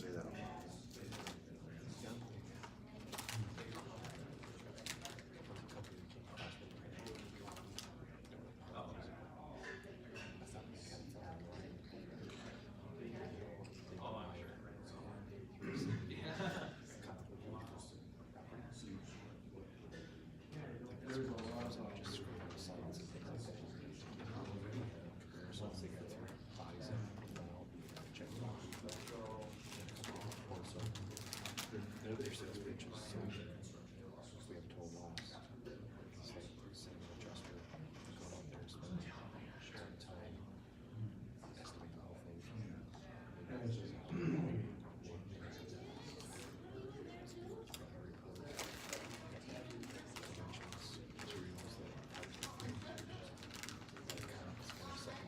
say that. Their sales pitch is so good. We have total loss. It's like sending an adjuster, going out there, spending time, estimating the whole thing. Materials that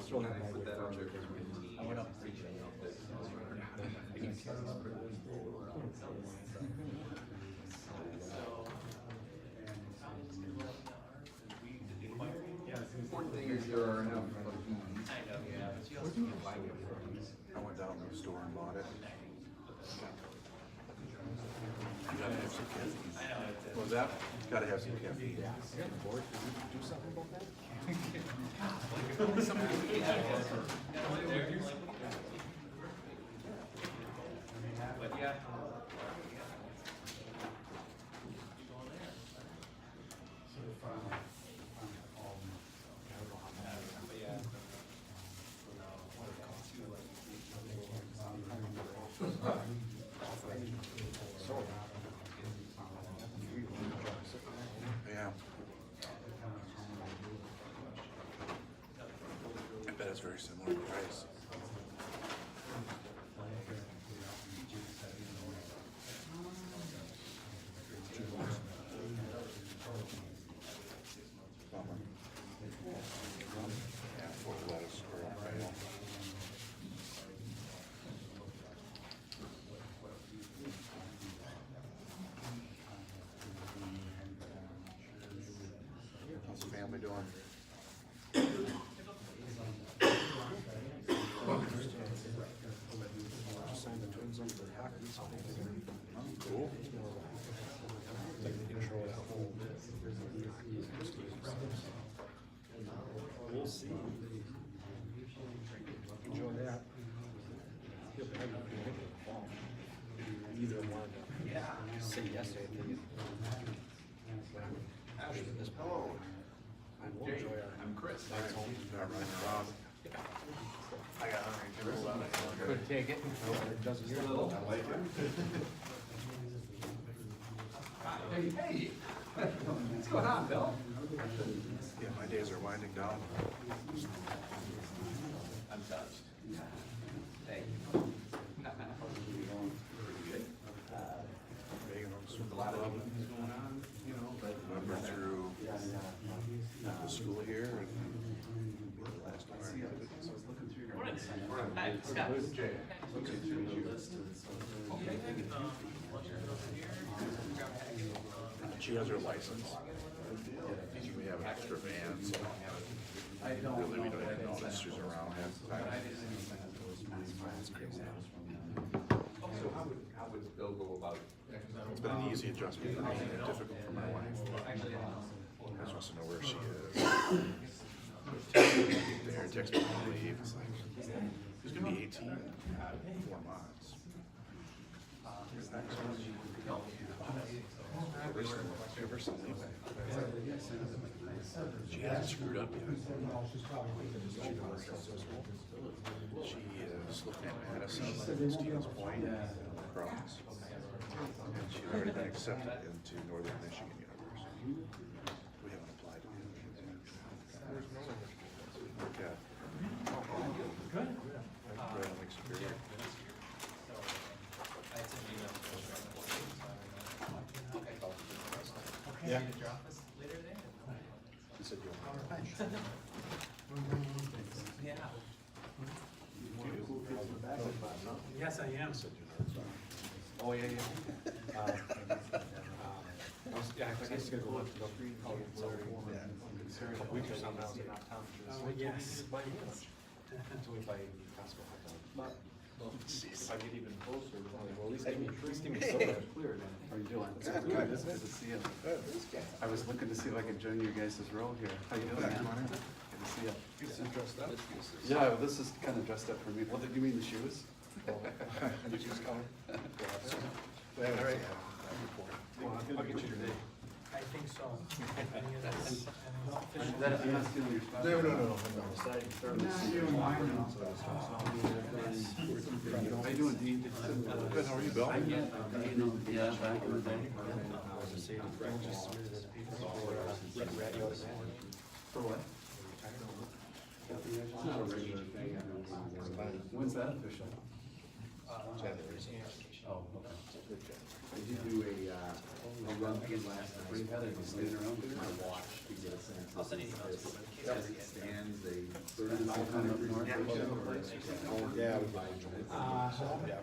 throw that my way first. I went up preaching. Important thing is there are enough of these. I went down to the store and bought it. You gotta have some caffeine. What was that? Gotta have some caffeine. Yeah, you're bored. Did you do something about that? But yeah. Yeah. I bet it's very similar in price. Bummer. Yeah, for lettuce or kale. How's the family doing? Signed the twins up for hockey, so Cool. they can control that whole. We'll see. Enjoy that. Feel bad about it in the fall. Neither one. Yeah. Say yes to anything. This Hello. I will enjoy our. I'm Chris. Nice home. Not running around. I got hungry. Couldn't take it. It doesn't hear. I like it. Hey. What's going on, Bill? Yeah, my days are winding down. I'm touched. Thank you. Megan on the swim A lot of club. things going on, you know, but. Remember through the school here and the last time I I did it. was looking through your. Hi, Scott. Jay. Looking through the list. Okay. She has her license. We have an extra van, so I don't really we know don't that even know it's that that she's close. around half the But I time. didn't know that those exams from them. So how would Bill go about? It's been an easy adjustment for me and difficult for my wife. Actually, I just want to know where she is. There, text me to leave. It's like, she's gonna be 18 in 4 months. Recently. She hasn't screwed up yet. She is looking at Madison, Stevens Point, across. And she's already been accepted into Northern Michigan University. We haven't applied to the yeah. Good. Right on Lake Superior. Yeah. He said, you want to Yeah. Yes, I am. Oh, yeah, yeah. Yeah, I guess you gotta go up to the week or something else. Oh, yes. Until we buy Costco hot dog. If I get even closer, well, at least give me soda. Clear then. How are you doing? Good. Good, it's good to see you. I was looking to see if I could join your guys' row here. How you doing, man? Good to see you. Dressed up. Yeah, well, this is kind of dressed up for me. What did you mean, the shoes? The juice color. All right. Well, I'll get you today. I think so. I'm not stealing your spot. No. How you doing, Dean? Good, how are you, Bill? Yeah, back in the day. For what? It's not a regular thing. When's that official? Oh, okay. I did do a run through last night. What do you got there, just standing around? My watch to get a sense. I'll send you of emails, this. but in case As I it forget. stands, a Yeah. 35 Yeah, we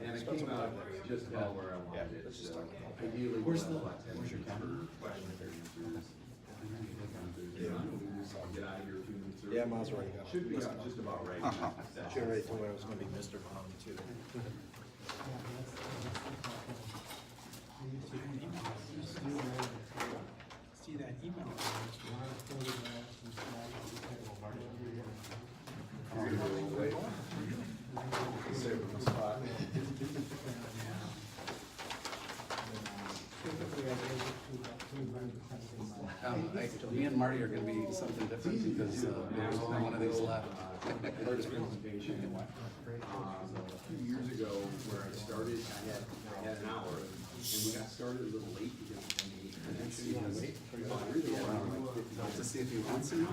And it came out just about where I wanted it. let's just So talk about ideally, Where's we'll the- have 10 where's your minutes camera? for question and answers. Yeah. I'll get out of here a few minutes early. Yeah, mine's already got it. Should be up just about right. She already told me I was gonna be Mr. Mom too. See that email? Save them a spot. Me and Marty are gonna be something different because, there's only one of these left. First presentation, a few years ago where I started, I had an hour, and we got started a little late because the connection was, I really had around like 50 To see if he wants it. And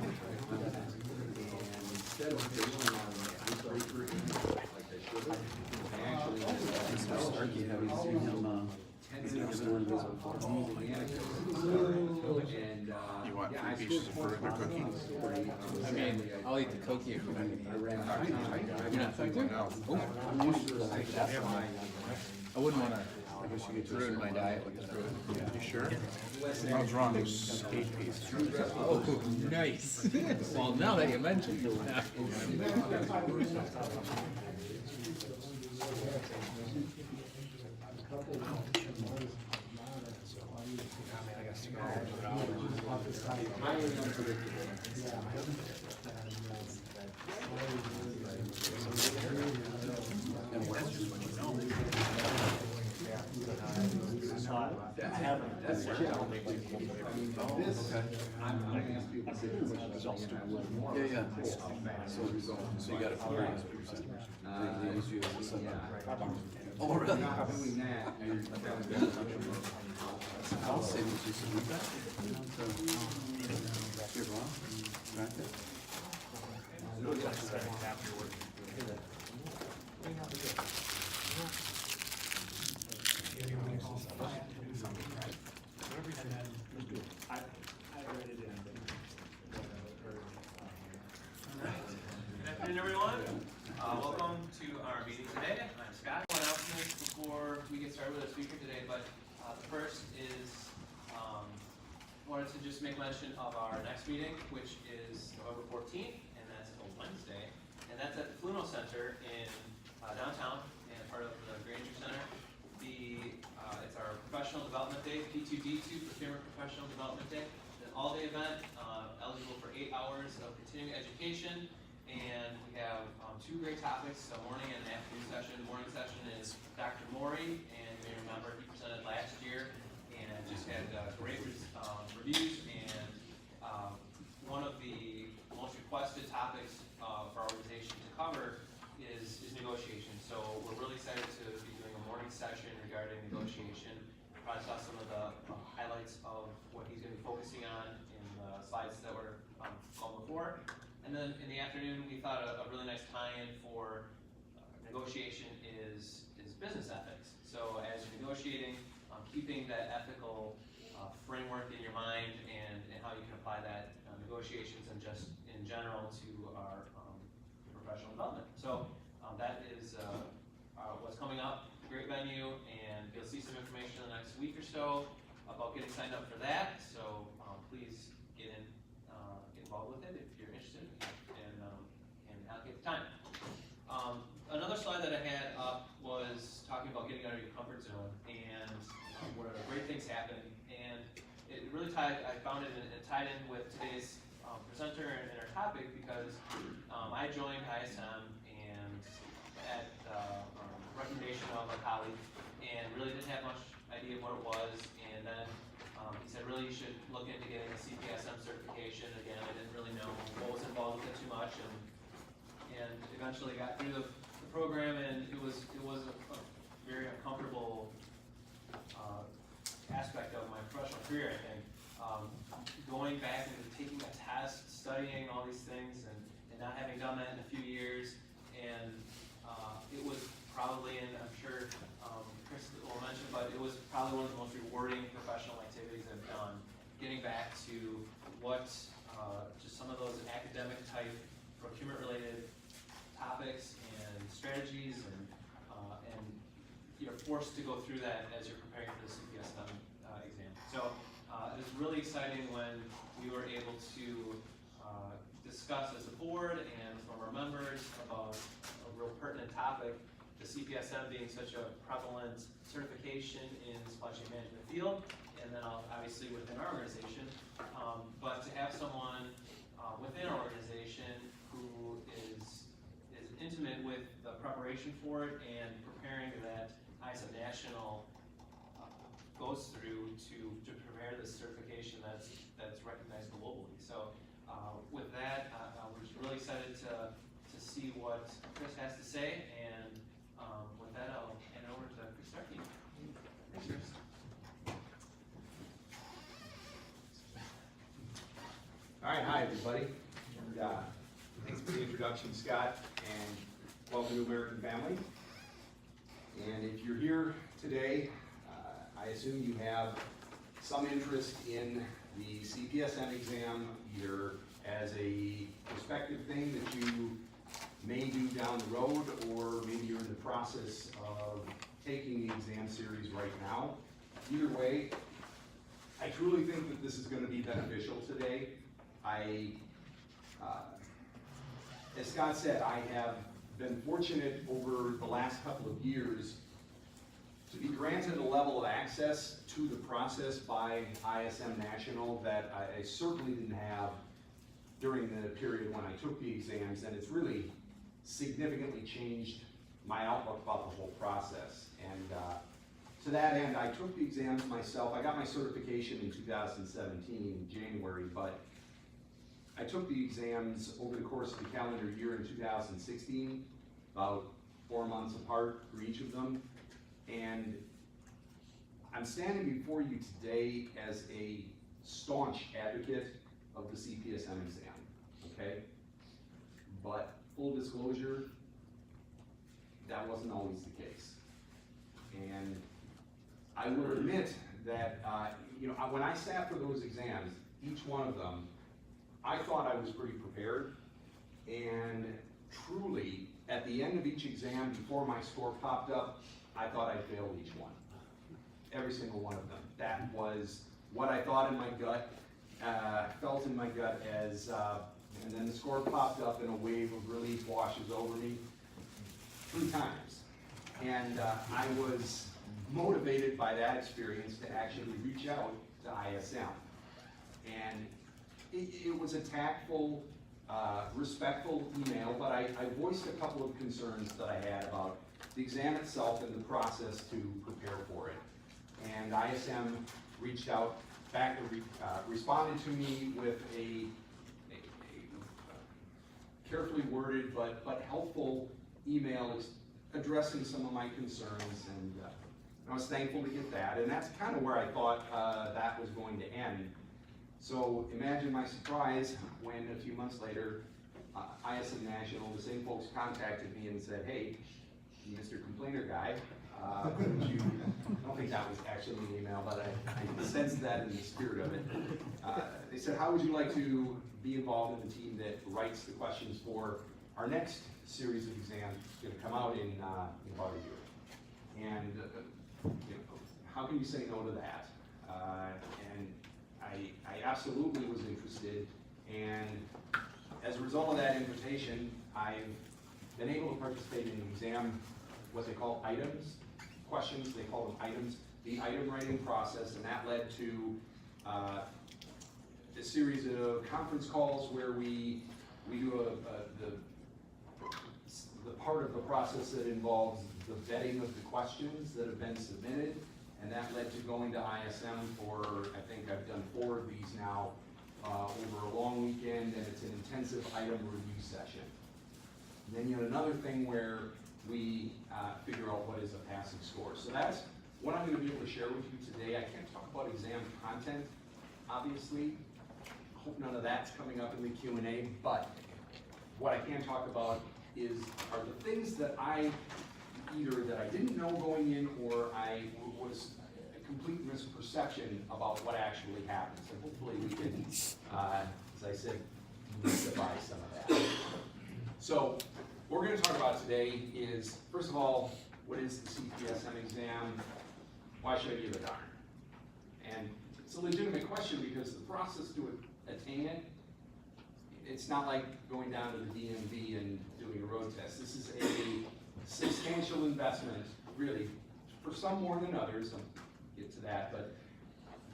instead of failing on the icebreaker like I should have, I actually just Mr. Starkey, have you seen him, 10 minutes never learned these before? And, You want yeah, I 3 pieces of still fruit and a cookie? I mean, I'll eat the cookie if you want to I eat ran out of time. You're not thinking? I'm used to like that. I wouldn't want to ruin my diet with the fruit. You sure? Nothing's wrong, there's 8 pieces. Oh, nice. Well, now that you mentioned it. And where? I'm gonna ask people to say questions all the time. Yeah, yeah. So you got it for grades, what you're saying? They use you as a sub. Oh, really? Not doing that, you're kind of being touch of I'll say that you submit that. You're wrong. Right there. Good afternoon, everyone. Welcome to our meeting today. I'm Scott. One announcement before we get started with our speaker today, but the first is wanted to just make mention of our next meeting, which is November 14th, and that's a Wednesday, and that's at the Fluno Center in downtown and part of the Granger Center. It's our professional development day, P2D2, Procurement Professional Development Day. It's an all-day event, eligible for 8 hours of continuing education. And we have 2 great topics, a morning and an afternoon session. The morning session is Dr. Mori, and you may remember he presented last year and just had great reviews. And one of the most requested topics for our organization to cover is negotiation. So we're really excited to be doing a morning session regarding negotiation. Probably saw some of the highlights of what he's going to be focusing on in the slides that were called before. And then in the afternoon, we thought a really nice tie-in for negotiation is business ethics. So as you're negotiating, keeping that ethical framework in your mind and how you can apply that negotiations and just in general to our professional development. So that is what's coming up. Great venue, and you'll see some information in the next week or so about getting signed up for that. So please get involved with it if you're interested and allocate the time. Another slide that I had up was talking about getting out of your comfort zone and where great things happen. And it really I found it tied in with today's presenter and our topic because I joined ISM and at the recommendation of a colleague and really didn't have much idea of what it was. And then he said, really, you should look into getting a CPSM certification. Again, I didn't really know what was involved with it too much, and eventually got through the program, and it was a very uncomfortable aspect of my professional career, I think. Going back and taking a test, studying all these things, and not having done that in a few years, and it was probably, and I'm sure Chris but it was probably one of the most rewarding professional activities I've done. Getting back to what just some of those academic type procurement related topics and strategies, and you're forced to go through that as you're preparing for the CPSM exam. So it was really exciting when we were able to discuss as a board and from our members about a real pertinent topic, the CPSM being such a prevalent certification in the supply chain management field, and then obviously within our organization, but to have someone within our organization who is intimate with the preparation for it and preparing that ISM-National goes through to prepare this certification that's recognized globally. So with that, we're just really excited to see what Chris has to say, and with that, I'll hand it over to Chris Starkey. Thanks, Chris. All right, hi everybody. And, thanks for the introduction, Scott, and welcome to American Family. And if you're here today, I assume you have some interest in the CPSM exam, either as a prospective thing that you may do down the road, or maybe you're in the process of taking the exam series right now. Either way, I truly think that this is going to be beneficial today. As Scott said, I have been fortunate over the last couple of years to be granted a level of access to the process by ISM-National that I certainly didn't have during the period when I took the exams, and it's really significantly changed my outlook about the whole process. And to that end, I took the exams myself. I got my certification in 2017, in January, but I took the exams over the course of the calendar year in 2016, about 4 months apart for each of them. And I'm standing before you today as a staunch advocate of the CPSM exam, okay? But full disclosure, that wasn't always the case. And I will admit that, when I sat for those exams, each one of them, I thought I was pretty prepared, and truly, at the end of each exam, before my score popped up, I thought I failed each one. Every single one of them. That was what I thought in my gut, felt in my gut as, and then the score popped up and a wave of relief washes over me 3 times. And I was motivated by that experience to actually reach out to ISM. And it was a tactful, respectful email, but I voiced a couple of concerns that I had about the exam itself and the process to prepare for it. And ISM reached out back, responded to me with a carefully worded but helpful email addressing some of my concerns, and I was thankful to get that. And that's kind of where I thought that was going to end. So imagine my surprise when a few months later, ISM-National, the same folks contacted me and said, hey, Mr. Complainer guy, couldn't you, I don't think that was actually an email, but I sensed that in the spirit of it. They said, how would you like to be involved in the team that writes the questions for our next series of exams that's going to come out in about a year? And how can you say no to that? And I absolutely was interested, and as a result of that invitation, I've been able to participate in the exam, what they call items, questions, they call them items, the item writing process, and that led to a series of conference calls where we do the part of the process that involves the vetting of the questions that have been submitted. And that led to going to ISM for, I think I've done 4 of these now, over a long weekend, and it's an intensive item review session. And then you have another thing where we figure out what is a passing score. So that's what I'm going to be able to share with you today. I can't talk about exam content, obviously. I hope none of that's coming up in the Q&A, but what I can talk about are the things that I either that I didn't know going in, or I was a complete misperception about what actually happens. And hopefully we can, as I said, demystify some of that. So what we're going to talk about today is, first of all, what is the CPSM exam? Why should I give a darn? And it's a legitimate question because the process to attain it, it's not like going down to the DMV and doing a road test. This is a substantial investment, really, for some more than others. I'll get to that, but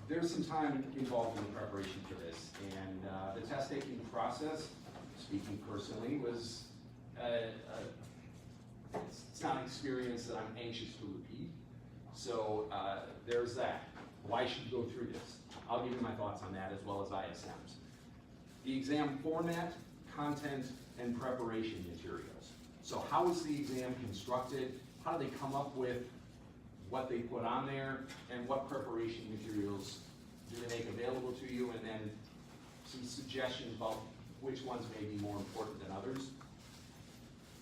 there's some time involved in the preparation for this. And the test taking process, speaking personally, was it's not an experience that I'm anxious to repeat. So there's that. Why should you go through this? I'll give you my thoughts on that as well as ISM's. The exam format, content, and preparation materials. So how is the exam constructed? How do they come up with what they put on there? And what preparation materials do they make available to you? And then some suggestions about which ones may be more important than others.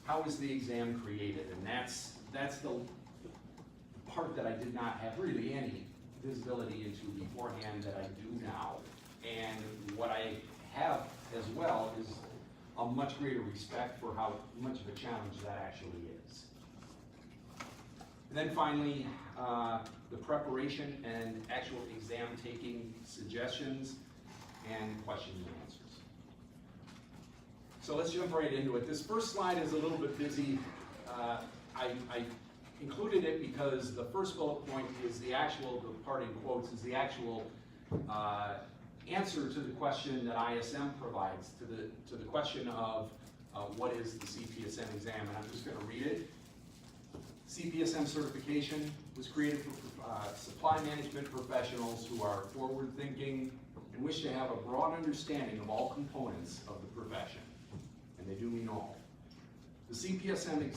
How is the exam created? And that's the part that I did not have really any visibility into beforehand that I do now. And what I have as well is a much greater respect for how much of a challenge that actually is. And then finally, the preparation and actual exam taking suggestions and questions and answers. So let's jump right into it. This first slide is a little bit busy. I included it because the first bullet point is the part in quotes, is the actual answer to the question that ISM provides, to the question of what is the CPSM exam, and I'm just going to read it. CPSM certification was created for supply management professionals who are forward-thinking and wish to have a broad understanding of all components of the profession, and they do mean all. The CPSM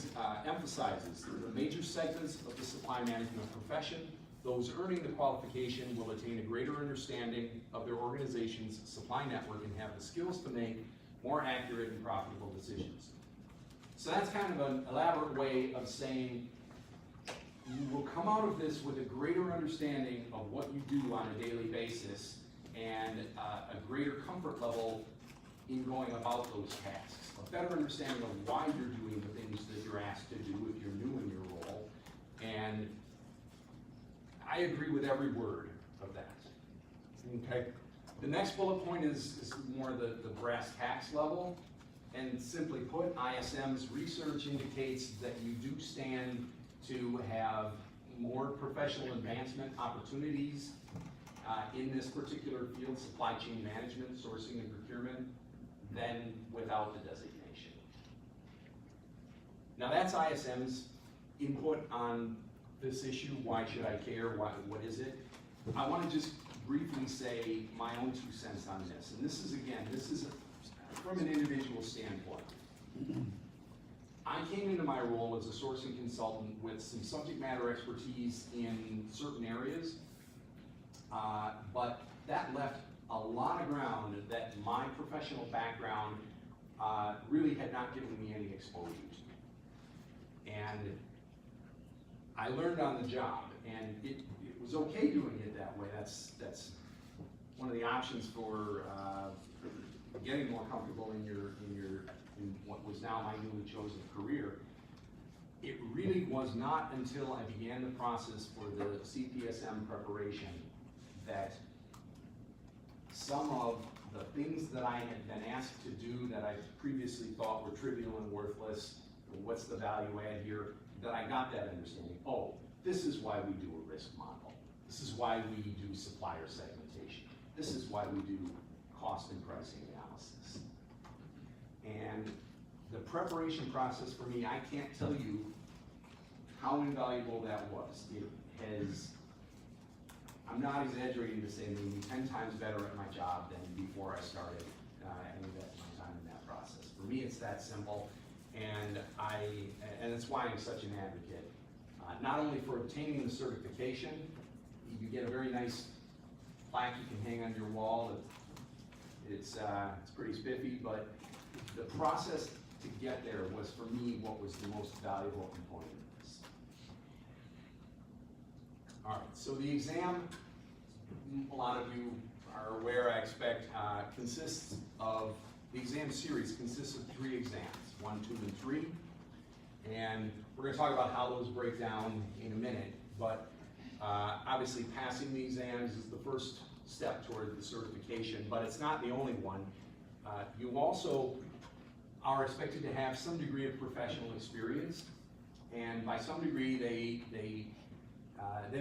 emphasizes the major segments of the supply management profession. Those earning the qualification will attain a greater understanding of their organization's supply network and have the skills to make more accurate and profitable decisions. So that's kind of an elaborate way of saying you will come out of this with a greater understanding of what you do on a daily basis and a greater comfort level in going about those tasks. A better understanding of why you're doing the things that you're asked to do if you're new in your role. And I agree with every word of that. Okay. The next bullet point is more the brass tacks level. And simply put, ISM's research indicates that you do stand to have more professional advancement opportunities in this particular field, supply chain management, sourcing and procurement, than without the designation. Now that's ISM's input on this issue. Why should I care? What is it? I want to just briefly say my own 2 cents on this. And this is from an individual standpoint. I came into my role as a sourcing consultant with some subject matter expertise in certain areas, but that left a lot of ground that my professional background really had not given me any exposure to. And I learned on the job, and it was okay doing it that way. That's one of the options for getting more comfortable in what was now my newly chosen career. It really was not until I began the process for the CPSM preparation that some of the things that I had been asked to do that I previously thought were trivial and worthless, what's the value add here, that I got that understanding. Oh, this is why we do a risk model. This is why we do supplier segmentation. This is why we do cost and pricing analysis. And the preparation process for me, I can't tell you how invaluable that was. It has, I'm not exaggerating to say, made me 10 times better at my job than before I started and invested my time in that process. For me, it's that simple, and it's why I'm such an advocate. Not only for obtaining the certification, you get a very nice plaque you can hang on your wall. It's pretty spiffy, but the process to get there was, for me, what was the most valuable component of this. All right, so the exam, a lot of you are aware, I expect, consists of, the exam series consists of 3 exams, 1, 2, and 3. And we're gonna talk about how those break down in a minute, but obviously passing the exams is the first step toward the certification, but it's not the only one. You also are expected to have some degree of professional experience, and by some degree, they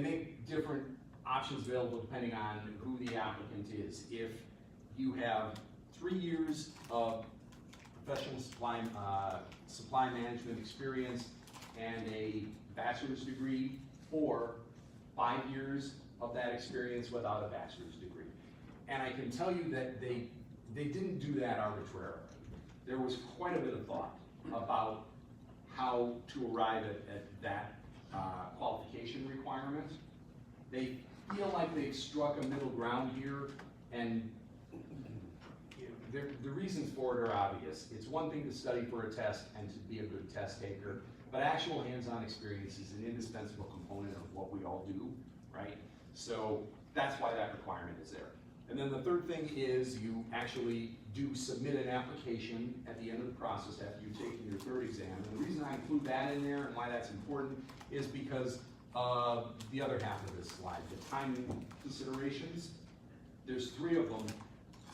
make different options available depending on who the applicant is. If you have 3 years of professional supply management experience and a bachelor's degree, or 5 years of that experience without a bachelor's degree. And I can tell you that they didn't do that arbitrarily. There was quite a bit of thought about how to arrive at that qualification requirement. They feel like they've struck a middle ground here, and the reasons for it are obvious. It's one thing to study for a test and to be a good test taker, but actual hands-on experience is an indispensable component of what we all do, right? So that's why that requirement is there. And then the third thing is you actually do submit an application at the end of the process after you've taken your 3rd exam. And the reason I include that in there and why that's important is because of the other half of this slide, the timing considerations. There's 3 of them.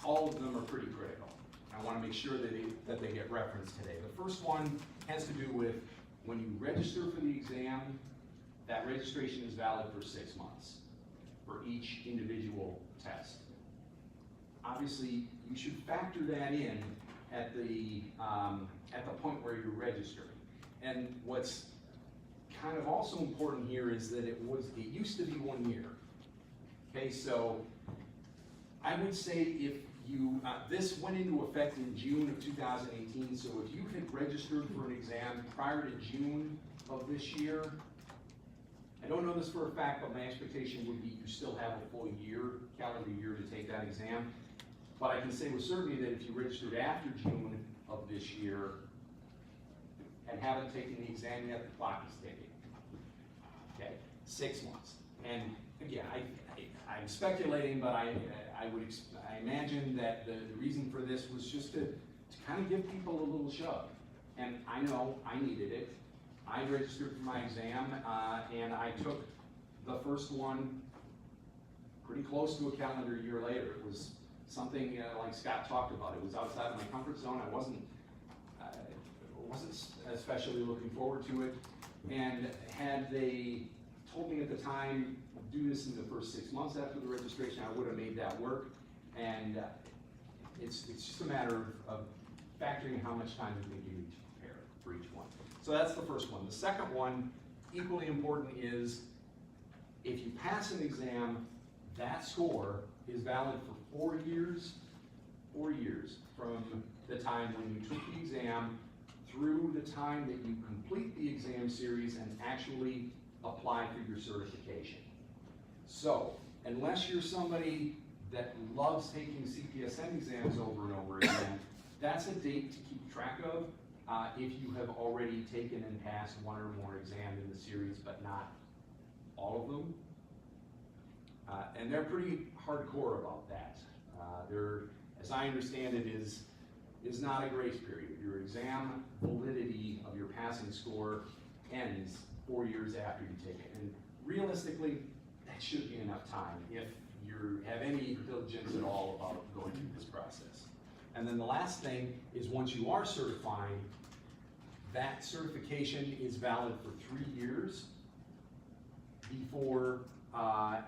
All of them are pretty critical. I want to make sure that they get referenced today. The first one has to do with when you register for the exam, that registration is valid for 6 months for each individual test. Obviously, you should factor that in at the point where you're registering. And what's kind of also important here is that it used to be 1 year. Okay, so I would say if you, this went into effect in June of 2018, so if you had registered for an exam prior to June of this year, I don't know this for a fact, but my expectation would be you still have a full year, calendar year, to take that exam. But I can say with certainty that if you registered after June of this year and haven't taken the exam yet, the clock is ticking. Okay, 6 months. And again, I'm speculating, but I imagine that the reason for this was just to kind of give people a little shove. And I know I needed it. I registered for my exam, and I took the first one pretty close to a calendar year later. It was something like Scott talked about. It was outside of my comfort zone. I wasn't especially looking forward to it. And had they told me at the time, do this in the first 6 months after the registration, I would have made that work. And it's just a matter of factoring how much time you think you need to prepare for each one. So that's the first one. The second one, equally important, is if you pass an exam, that score is valid for 4 years, 4 years from the time when you took the exam through the time that you complete the exam series and actually apply for your certification. So, unless you're somebody that loves taking CPSM exams over and over again, that's a date to keep track of if you have already taken and passed 1 or more exams in the series, but not all of them. And they're pretty hardcore about that. As I understand it, is not a grace period. Your exam validity of your passing score ends 4 years after you take it. And realistically, that should be enough time if you have any diligence at all about going through this process. And then the last thing is once you are certified, that certification is valid for 3 years before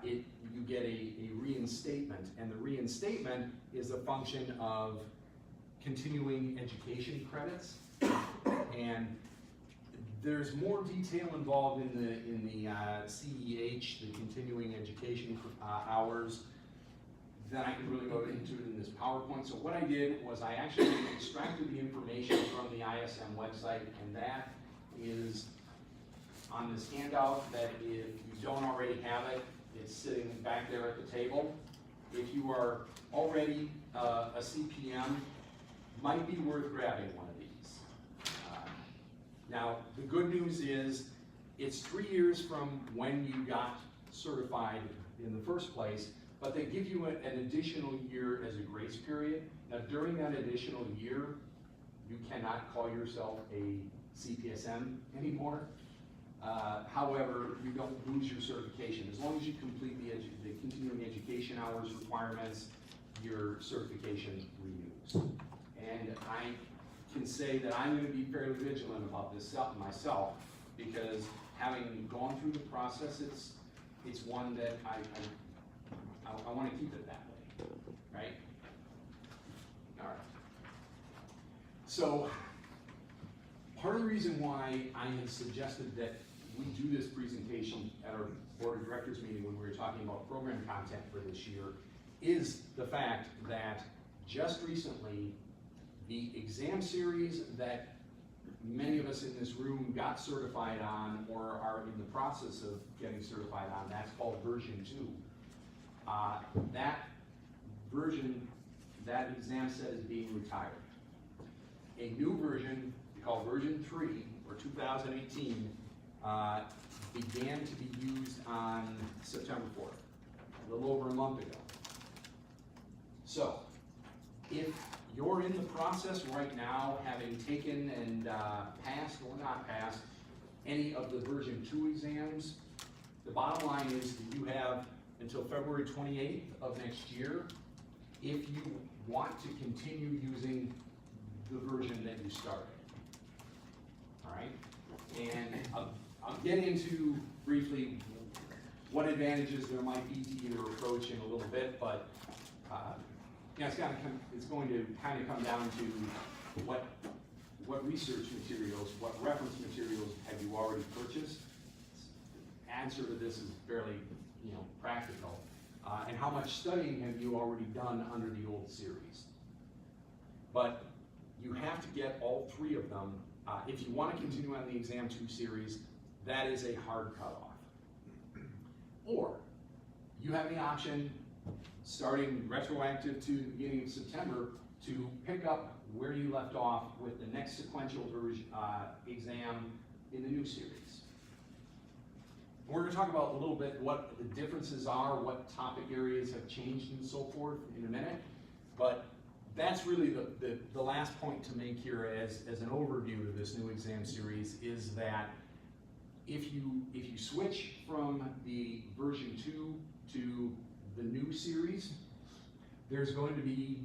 you get a reinstatement. And the reinstatement is a function of continuing education credits. And there's more detail involved in the CEH, the continuing education hours, than I can really go into in this PowerPoint. So what I did was I actually extracted the information from the ISM website, and that is on this handout that if you don't already have it, it's sitting back there at the table. If you are already a CPM, might be worth grabbing one of these. Now, the good news is it's 3 years from when you got certified in the first place, but they give you an additional year as a grace period. Now, during that additional year, you cannot call yourself a CPSM anymore. However, you don't lose your certification. As long as you complete the continuing education hours requirements, your certification renews. And I can say that I'm going to be fairly vigilant about this myself, because having gone through the process, it's one that I want to keep it that way, right? All right. So part of the reason why I had suggested that we do this presentation at our board of directors meeting when we were talking about program content for this year is the fact that just recently, the exam series that many of us in this room got certified on or are in the process of getting certified on, that's called version 2. That version, that exam set is being retired. A new version, called version 3, or 2018, began to be used on September 4th, a little over a month ago. So, if you're in the process right now, having taken and passed or not passed any of the version 2 exams, the bottom line is that you have until February 28th of next year if you want to continue using the version that you started. All right? And I'll get into briefly what advantages there might be to either approach in a little bit, but yeah, it's going to kind of come down to what research materials, what reference materials have you already purchased? The answer to this is fairly, practical. And how much studying have you already done under the old series? But you have to get all 3 of them. If you want to continue on the Exam 2 series, that is a hard cutoff. Or you have the option, starting retroactive to the beginning of September, to pick up where you left off with the next sequential version, exam in the new series. We're going to talk about a little bit what the differences are, what topic areas have changed and so forth in a minute, but that's really the last point to make here as an overview of this new exam series is that if you switch from the version 2 to the new series, there's going to be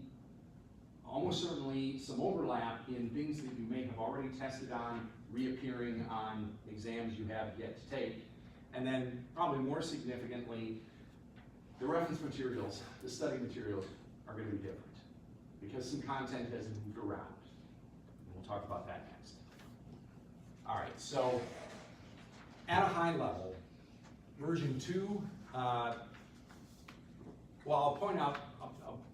almost certainly some overlap in things that you may have already tested on, reappearing on exams you have yet to take. And then probably more significantly, the reference materials, the study materials are going to be different because some content has moved around. And we'll talk about that next. All right, so at a high level, version 2, well, I'll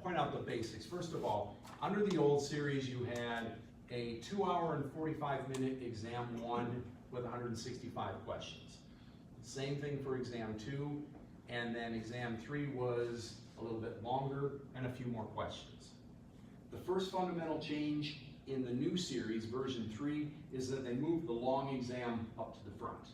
point out the basics. First of all, under the old series, you had a 2-hour and 45-minute exam 1 with 165 questions. Same thing for exam 2, and then exam 3 was a little bit longer and a few more questions. The first fundamental change in the new series, version 3, is that they moved the long exam up to the front.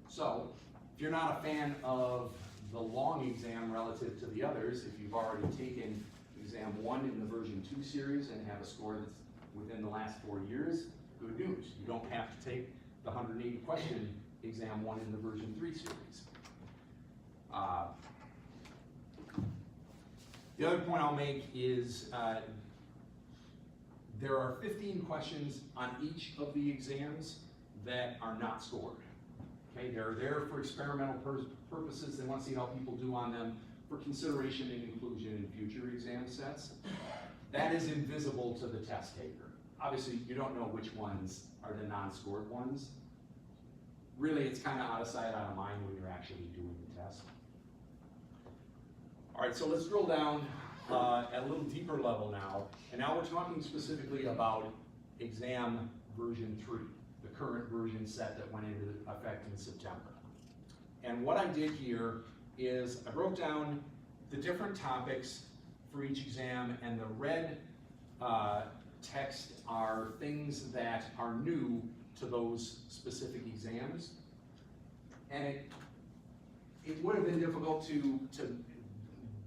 So, if you're not a fan of the long exam relative to the others, if you've already taken exam 1 in the version 2 series and have a score that's within the last 4 years, good news. You don't have to take the 180 question exam 1 in the version 3 series. The other point I'll make is there are 15 questions on each of the exams that are not scored. Okay, they're there for experimental purposes. They want to see how people do on them for consideration and inclusion in future exam sets. That is invisible to the test taker. Obviously, you don't know which ones are the non-scored ones. Really, it's kind of out of sight, out of mind when you're actually doing the test. All right, so let's drill down at a little deeper level now. And now we're talking specifically about exam version 3, the current version set that went into effect in September. And what I did here is I broke down the different topics for each exam, and the red text are things that are new to those specific exams. And it would have been difficult to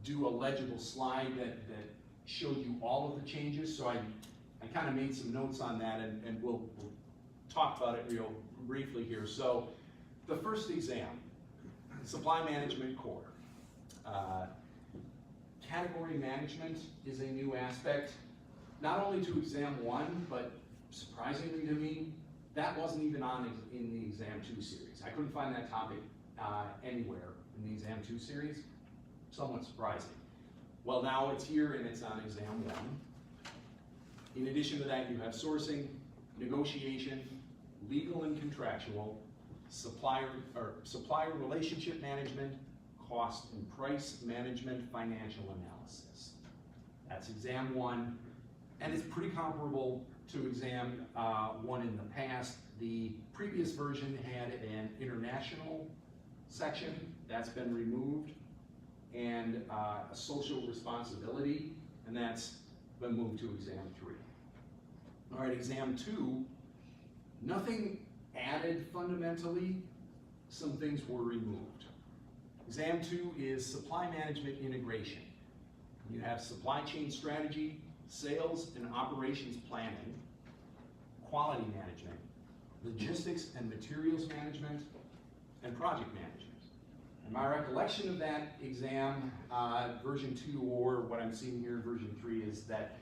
do a legible slide that showed you all of the changes, so I kind of made some notes on that, and we'll talk about it real briefly here. So the first exam, supply management core. Category management is a new aspect, not only to exam 1, but surprisingly to me, that wasn't even on in the exam 2 series. I couldn't find that topic anywhere in the exam 2 series. Somewhat surprising. Well, now it's here and it's on exam 1. In addition to that, you have sourcing, negotiation, legal and contractual, supplier relationship management, cost and price management, financial analysis. That's exam 1, and it's pretty comparable to exam 1 in the past. The previous version had an international section, that's been removed, and a social responsibility, and that's been moved to exam 3. All right, exam 2, nothing added fundamentally, some things were removed. Exam 2 is supply management integration. You have supply chain strategy, sales and operations planning, quality management, logistics and materials management, and project management. And my recollection of that exam, version 2, or what I'm seeing here in version 3, is that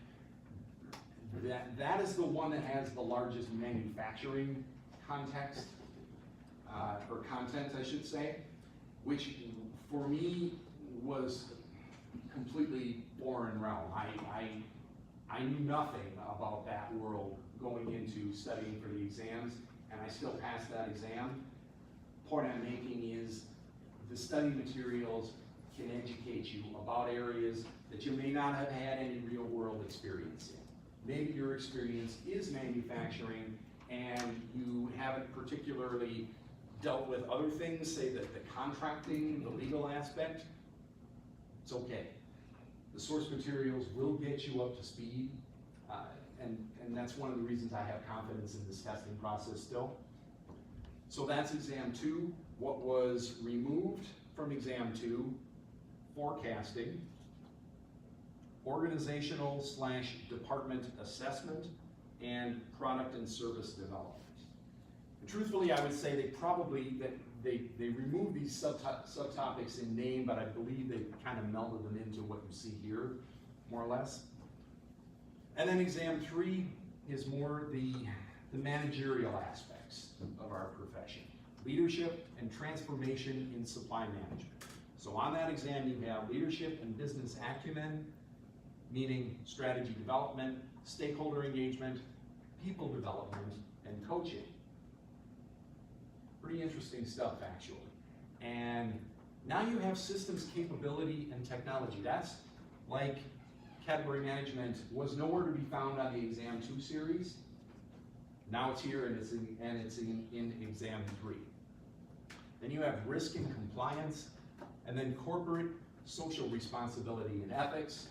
is the one that has the largest manufacturing context, or content, I should say, which for me was completely foreign realm. I knew nothing about that world going into studying for the exams, and I still passed that exam. The point I'm making is the study materials can educate you about areas that you may not have had any real world experience in. Maybe your experience is manufacturing and you haven't particularly dealt with other things, say that the contracting, the legal aspect. It's okay. The source materials will get you up to speed, and that's one of the reasons I have confidence in this testing process still. So that's exam 2. What was removed from exam 2, forecasting, organizational / department assessment, and product and service development. And truthfully, I would say they removed these subtopics in name, but I believe they kind of melded them into what you see here, more or less. And then exam 3 is more the managerial aspects of our profession. Leadership and transformation in supply management. So on that exam, you have leadership and business acumen, meaning strategy development, stakeholder engagement, people development, and coaching. Pretty interesting stuff, actually. And now you have systems capability and technology. That's like category management was nowhere to be found on the exam 2 series. Now it's here and it's in exam 3. Then you have risk and compliance, and then corporate social responsibility and ethics.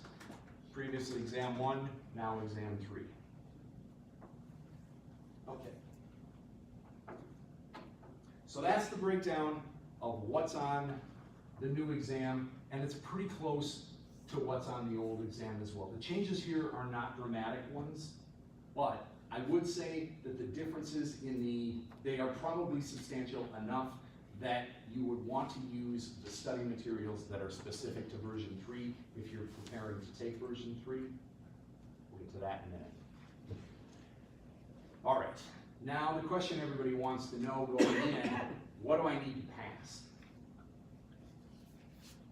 Previously exam 1, now exam 3. Okay. So that's the breakdown of what's on the new exam, and it's pretty close to what's on the old exam as well. The changes here are not dramatic ones, but I would say that the differences they are probably substantial enough that you would want to use the study materials that are specific to version 3 if you're preparing to take version 3. We'll get to that in a minute. All right, now the question everybody wants to know going in, what do I need to pass?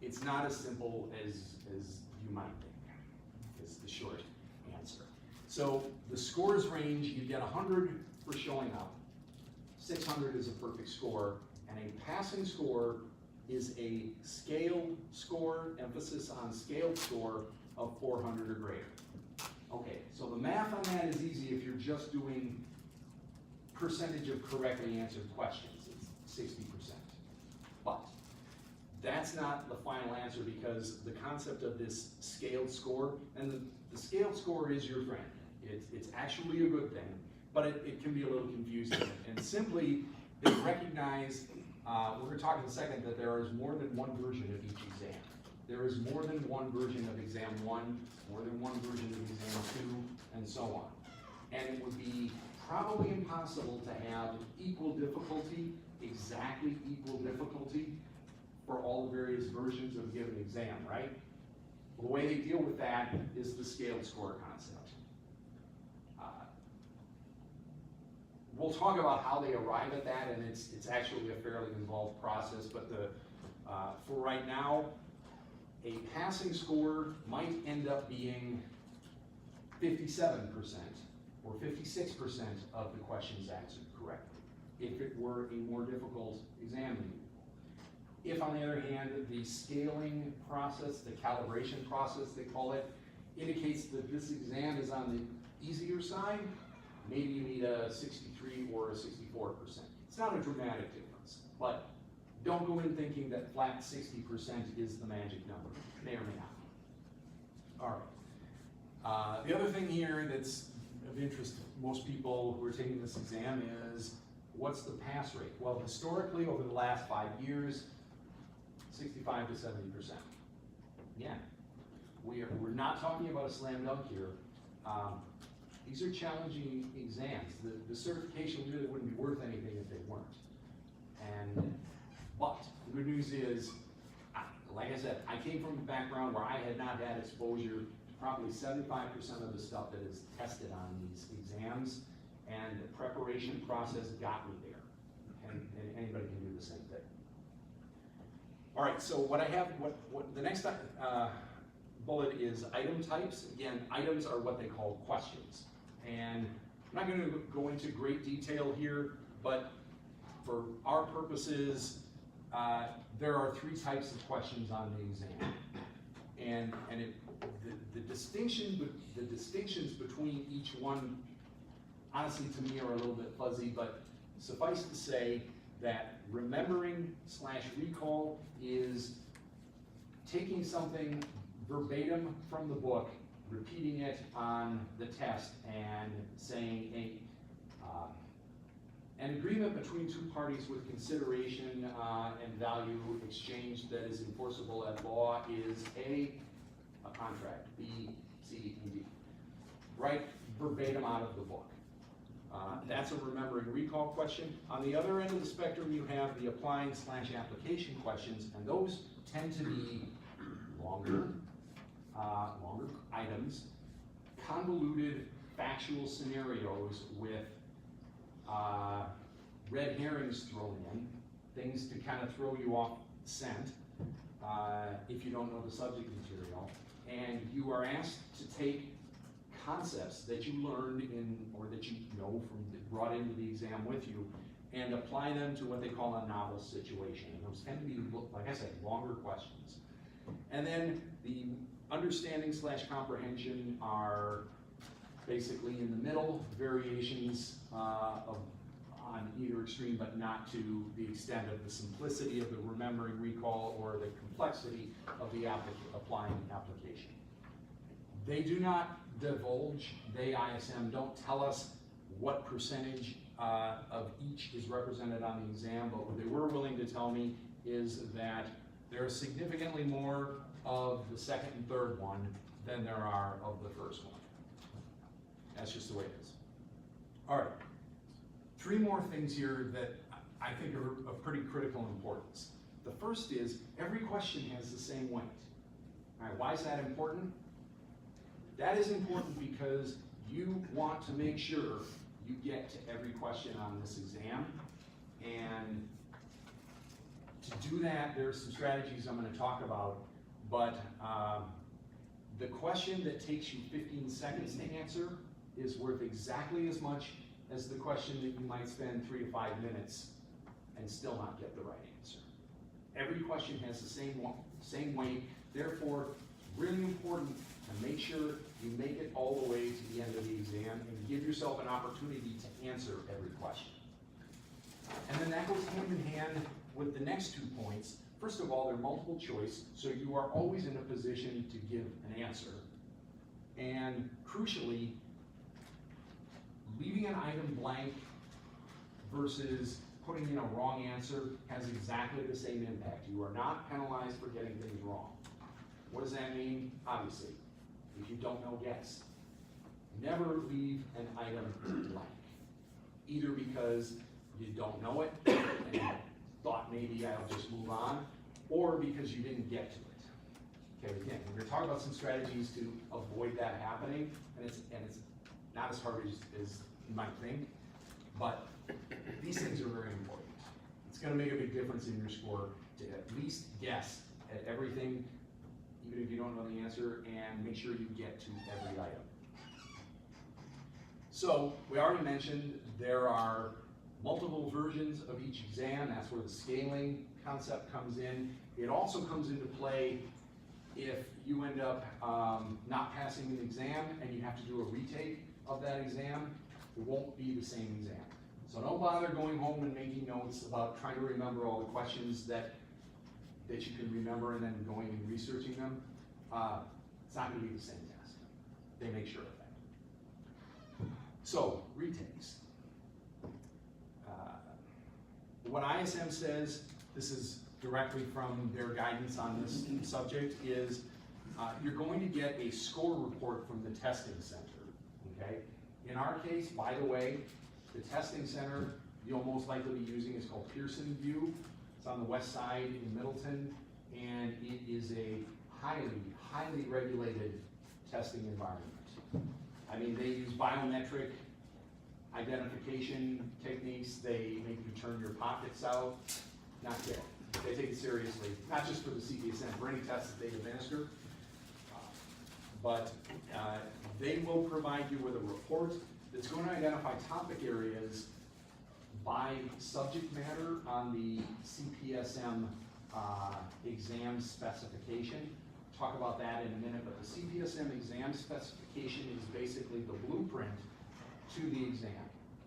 It's not as simple as you might think, is the short answer. So the scores range, you get 100 for showing up, 600 is a perfect score, and a passing score is a scaled score, emphasis on scaled score, of 400 or greater. Okay, so the math on that is easy if you're just doing percentage of correctly answered questions. It's 60%. But that's not the final answer, because the concept of this scaled score, and the scaled score is your friend. It's actually a good thing, but it can be a little confusing. And simply, They recognize, we're gonna talk in a second, that there is more than one version of each exam. There is more than one version of exam 1, more than one version of exam 2, and so on. And it would be probably impossible to have equal difficulty, exactly equal difficulty, for all the various versions of a given exam, right? Well, the way they deal with that is the scaled score concept. We'll talk about how they arrive at that, and it's actually a fairly involved process, but for right now, a passing score might end up being 57% or 56% of the questions answered correctly, if it were a more difficult exam than usual. If, on the other hand, the scaling process, the calibration process, they call it, indicates that this exam is on the easier side, maybe you need a 63 or a 64%. It's not a dramatic difference, but don't go in thinking that flat 60% is the magic number. May or may not. All right. The other thing here that's of interest to most people who are taking this exam is, what's the pass rate? Well, historically, over the last 5 years, 65 to 70%. Again, we're not talking about a slam dunk here. These are challenging exams. The certification really wouldn't be worth anything if they weren't. But the good news is, like I said, I came from a background where I had not had exposure to probably 75% of the stuff that is tested on these exams, and the preparation process got me there. And anybody can do the same thing. All right, so what I have, what the next bullet is item types. Again, items are what they call questions. And I'm not going to go into great detail here, but for our purposes, there are 3 types of questions on the exam. And the distinctions between each one, honestly, to me, are a little bit fuzzy, but suffice to say that remembering/recall is taking something verbatim from the book, repeating it on the test, and saying an agreement between 2 parties with consideration and value exchanged that is enforceable at law is a contract, B, C, and D. Right verbatim out of the book. That's a remembering recall question. On the other end of the spectrum, you have the applying/application questions, and those tend to be longer items, convoluted factual scenarios with red herrings thrown in, things to kind of throw you off scent if you don't know the subject material, and you are asked to take concepts that you learned in, or that you know from, brought into the exam with you, and apply them to what they call a novel situation. And those tend to be, like I said, longer questions. And then the understanding/comprehension are basically in the middle, variations on either extreme, but not to the extent of the simplicity of the remembering recall or the complexity of the applying application. They do not divulge, ISM don't tell us what percentage of each is represented on the exam, but what they were willing to tell me is that there is significantly more of the second and third one than there are of the first one. That's just the way it is. All right, 3 more things here that I think are of pretty critical importance. The first is, every question has the same weight. All right, why is that important? That is important because you want to make sure you get to every question on this exam. And to do that, there are some strategies I'm going to talk about, but the question that takes you 15 seconds to answer is worth exactly as much as the question that you might spend 3 to 5 minutes and still not get the right answer. Every question has the same weight, therefore it's really important to make sure you make it all the way to the end of the exam and give yourself an opportunity to answer every question. And then that goes hand in hand with the next 2 points. First of all, they're multiple choice, so you are always in a position to give an answer. And crucially, leaving an item blank versus putting in a wrong answer has exactly the same impact. You are not penalized for getting things wrong. What does that mean? Obviously, if you don't know, guess. Never leave an item blank. Either because you don't know it and you thought maybe I'll just move on, or because you didn't get to it. Okay, again, we're gonna talk about some strategies to avoid that happening, and it's not as hard as you might think, but these things are very important. It's gonna make a big difference in your score to at least guess at everything, even if you don't know the answer, and make sure you get to every item. So, we already mentioned there are multiple versions of each exam. That's where the scaling concept comes in. It also comes into play if you end up not passing an exam and you have to do a retake of that exam. It won't be the same exam. So don't bother going home and making notes about trying to remember all the questions that you can remember and then going and researching them. It's not going to be the same test. They make sure of that. So, retakes. What ISM says, this is directly from their guidance on this subject, is you're going to get a score report from the testing center, okay? In our case, by the way, the testing center you'll most likely be using is called Pearson View. It's on the west side in Middleton, and it is a highly regulated testing environment. I mean, they use biometric identification techniques. They make you turn your pockets out. Not kidding. They take it seriously, not just for the CPSM, for any tests that they administer. But they will provide you with a report that's going to identify topic areas by subject matter on the CPSM exam specification. Talk about that in a minute, but the CPSM exam specification is basically the blueprint to the exam.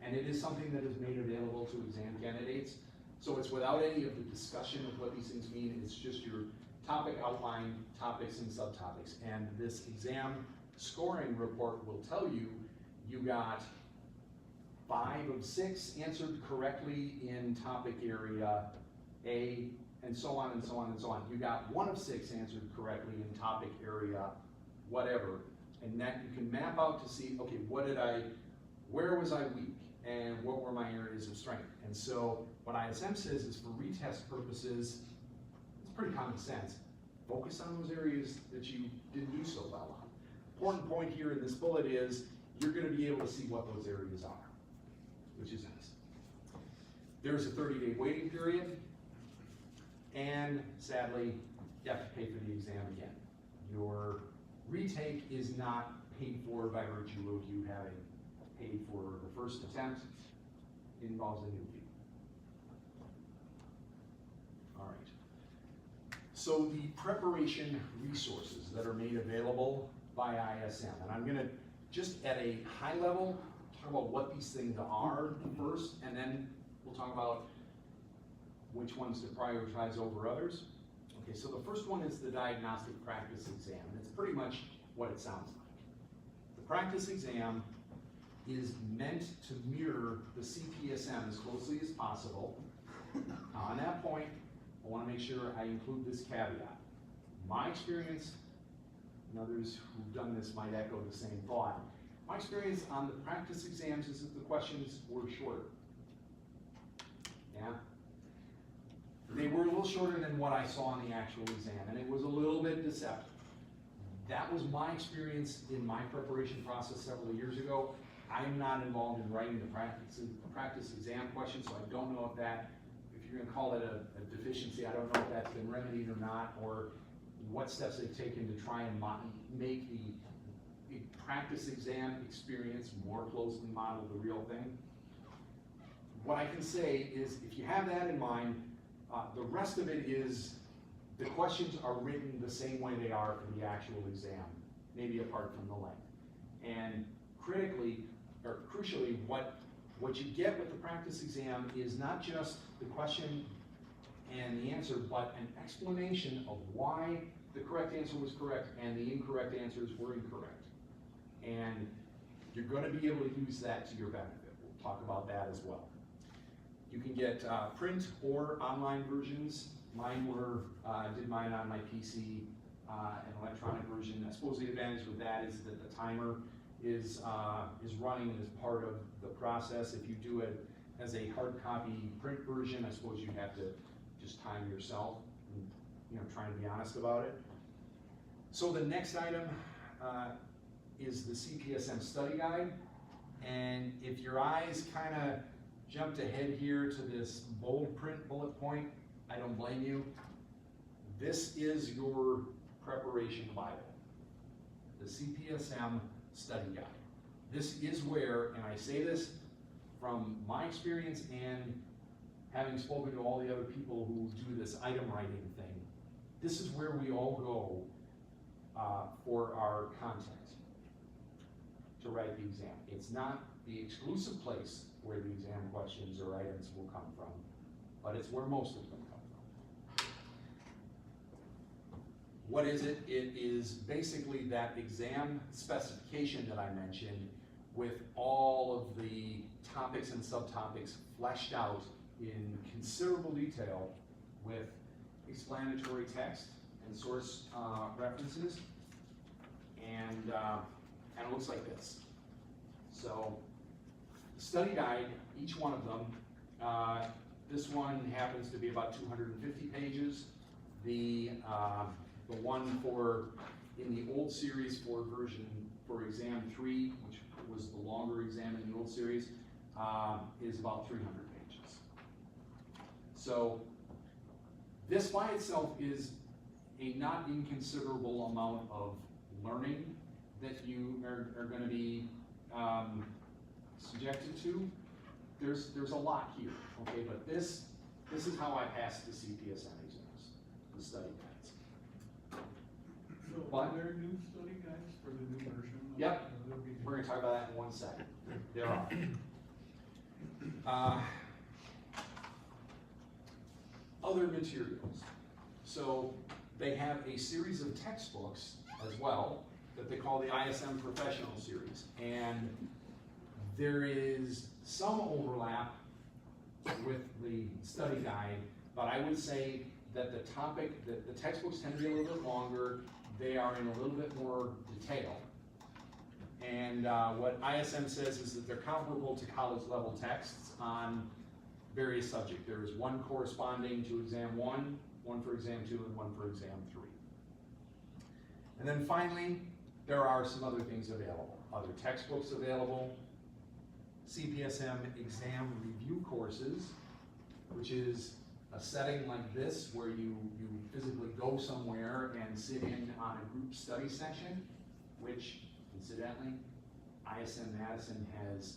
And it is something that is made available to exam candidates. So it's without any of the discussion of what these things mean. It's just your topic outline, topics and subtopics. And this exam scoring report will tell you you got 5 of 6 answered correctly in topic area A, and so on and so on and so on. You got 1 of 6 answered correctly in topic area whatever. And that you can map out to see, okay, where was I weak? And what were my areas of strength? And so what ISM says is for retest purposes, it's pretty common sense. Focus on those areas that you didn't do so well on. Important point here in this bullet is you're going to be able to see what those areas are, which is nice. There's a 30-day waiting period, and sadly, you have to pay for the exam again. Your retake is not paid for by virtue of you having paid for the first attempt. It involves a new fee. All right. So the preparation resources that are made available by ISM, and I'm gonna just at a high level talk about what these things are first, and then we'll talk about which ones to prioritize over others. Okay, so the first one is the diagnostic practice exam. It's pretty much what it sounds like. The practice exam is meant to mirror the CPSM as closely as possible. Now, on that point, I want to make sure I include this caveat. My experience, and others who've done this might echo the same thought. My experience on the practice exams is that the questions were shorter. Yeah? They were a little shorter than what I saw in the actual exam, and it was a little bit deceptive. That was my experience in my preparation process several years ago. I'm not involved in writing the practice exam questions, so I don't know if you're gonna call it a deficiency, I don't know if that's been remedied or not, or what steps they've taken to try and make the practice exam experience more closely model the real thing. What I can say is, if you have that in mind, the rest of it is, the questions are written the same way they are for the actual exam, maybe apart from the length. And crucially, what you get with the practice exam is not just the question and the answer, but an explanation of why the correct answer was correct and the incorrect answers were incorrect. And you're going to be able to use that to your benefit. We'll talk about that as well. You can get print or online versions. Did mine on my PC, an electronic version. I suppose the advantage with that is that the timer is running and is part of the process. If you do it as a hard copy print version, I suppose you'd have to just time yourself, and, trying to be honest about it. So the next item is the CPSM study guide. And if your eyes kind of jumped ahead here to this bold print bullet point, I don't blame you. This is your preparation Bible, the CPSM study guide. This is where, and I say this from my experience and having spoken to all the other people who do this item writing thing, this is where we all go for our content to write the exam. It's not the exclusive place where the exam questions or items will come from, but it's where most of them come from. What is it? It is basically that exam specification that I mentioned with all of the topics and subtopics fleshed out in considerable detail with explanatory text and source references, and it looks like this. So, the study guide, each one of them, this one happens to be about 250 pages. The one in the old series for exam 3, which was the longer exam in the old series, is about 300 pages. So this by itself is a not inconsiderable amount of learning that you are going to be subjected to. There's a lot here, okay, but this is how I passed the CPSM exams, the study guides. So are there new study guides for the new version? Yep, we're going to talk about that in 1 second. There are. Other materials. So they have a series of textbooks as well that they call the ISM Professional Series. And there is some overlap with the study guide, but I would say that the textbooks tend to be a little bit longer. They are in a little bit more detail. And what ISM says is that they're comparable to college level texts on various subjects. There is one corresponding to exam 1, one for exam 2, and one for exam 3. And then finally, there are some other things available. Other textbooks available, CPSM exam review courses, which is a setting like this where you physically go somewhere and sit in on a group study session, which incidentally, ISM-Madison has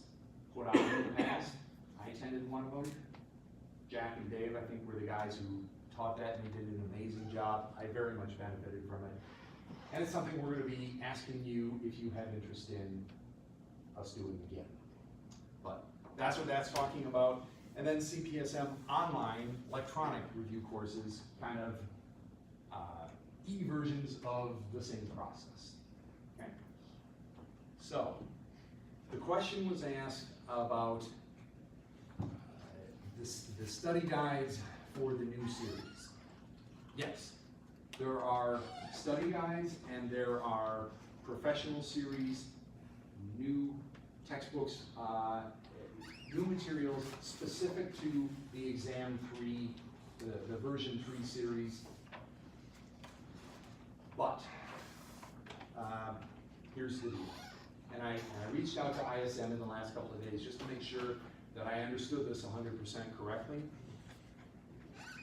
put out in the past. I attended one of them. Jack and Dave, I think, were the guys who taught that, and they did an amazing job. I very much benefited from it. And it's something we're going to be asking you if you have interest in us doing again. But that's what that's talking about. And then CPSM online electronic review courses, kind of e-versions of the same process. Okay? So, the question was asked about the study guides for the new series. Yes, there are study guides and there are professional series, new textbooks, new materials specific to the exam 3, the version 3 series. But here's the deal. And I reached out to ISM in the last couple of days just to make sure that I understood this 100% correctly.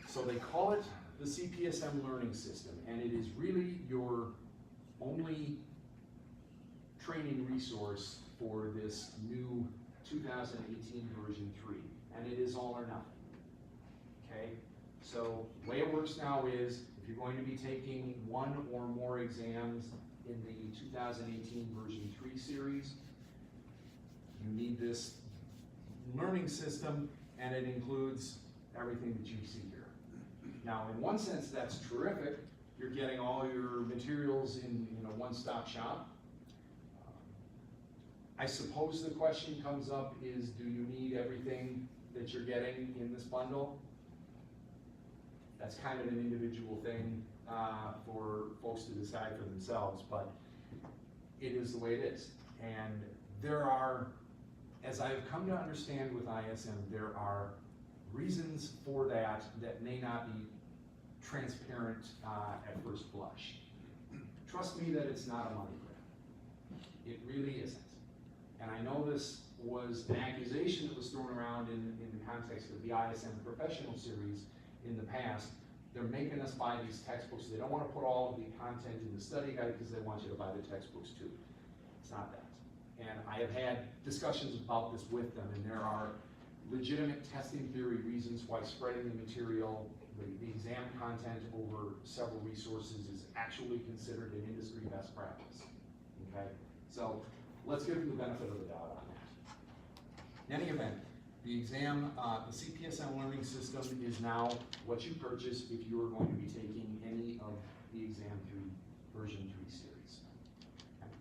So they call it the CPSM learning system, and it is really your only training resource for this new 2018 version 3, and it is all or nothing. Okay? So the way it works now is if you're going to be taking 1 or more exams in the 2018 version 3 series, you need this learning system, and it includes everything that you see here. Now, in one sense, that's terrific. You're getting all your materials in a one-stop shop. I suppose the question comes up is, do you need everything that you're getting in this bundle, that's kind of an individual thing for folks to decide for themselves, but it is the way it is. And there are, as I've come to understand with ISM, there are reasons for that that may not be transparent at first blush. Trust me that it's not a money grab. It really isn't. And I know this was an accusation that was thrown around in the context of the ISM professional series in the past. They're making us buy these textbooks. They don't want to put all of the content in the study guide because they want you to buy the textbooks too. It's not that. And I have had discussions about this with them, and there are legitimate testing theory reasons why spreading the material, the exam content over several resources is actually considered an industry best practice, okay? So let's give them the benefit of the doubt on that. In any event, the exam, the CPSM learning system is now what you purchase if you are going to be taking any of the exam 3, version 3 series. Okay.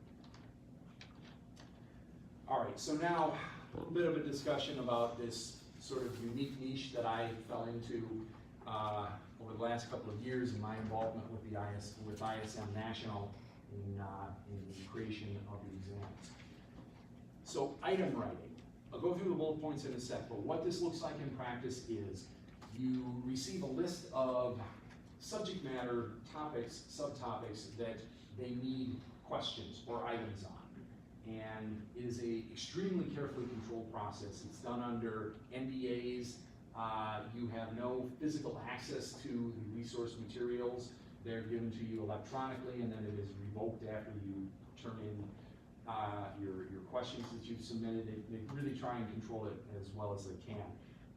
All right, so now a little bit of a discussion about this sort of unique niche that I fell into over the last couple of years in my involvement with the ISM National in the creation of the exams. So item writing. I'll go through the bullet points in a sec, but what this looks like in practice is you receive a list of subject matter topics, subtopics that they need questions or items on. And it is a extremely carefully controlled process. It's done under NDAs. You have no physical access to the resource materials. They're given to you electronically, and then it is revoked after you turn in your questions that you've submitted. They really try and control it as well as they can.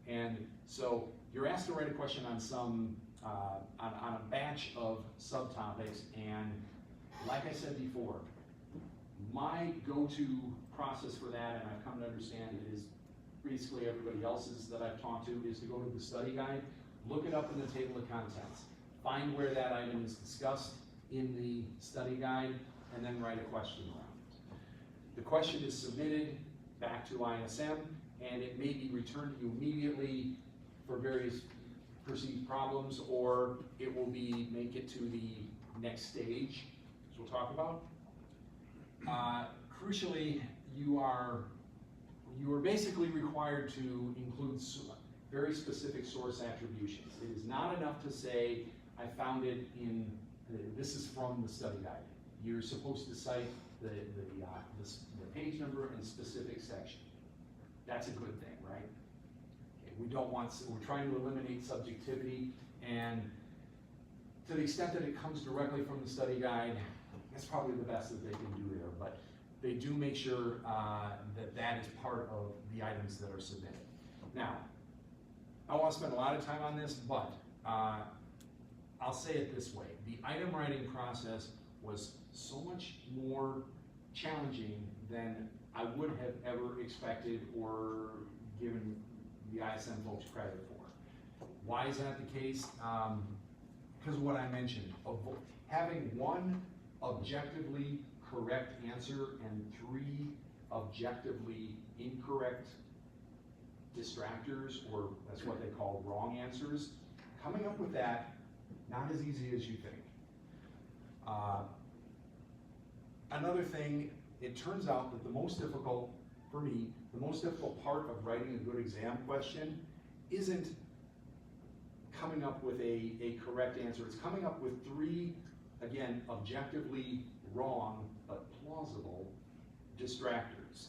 And so you're asked to write a question on some, on a batch of subtopics, and like I said before, my go-to process for that, and I've come to understand it is basically everybody else's that I've talked to, is to go to the study guide, look it up in the table of contents, find where that item is discussed in the study guide, and then write a question around it. The question is submitted back to ISM, and it may be returned to you immediately for various perceived problems, or it will make it to the next stage, which we'll talk about. Crucially, you are basically required to include very specific source attributions. It is not enough to say, I found it in, this is from the study guide. You're supposed to cite the page number and specific section. That's a good thing, right? Okay, we're trying to eliminate subjectivity, and to the extent that it comes directly from the study guide, that's probably the best that they can do there, but they do make sure that is part of the items that are submitted. Now, I don't want to spend a lot of time on this, but I'll say it this way. The item writing process was so much more challenging than I would have ever expected or given the ISM folks credit for. Why is that the case? Because of what I mentioned, having one objectively correct answer and 3 objectively incorrect distractors, or that's what they call wrong answers, coming up with that, not as easy as you think. Another thing, it turns out that the most difficult, for me, the most difficult part of writing a good exam question isn't coming up with a correct answer. It's coming up with 3, again, objectively wrong but plausible distractors.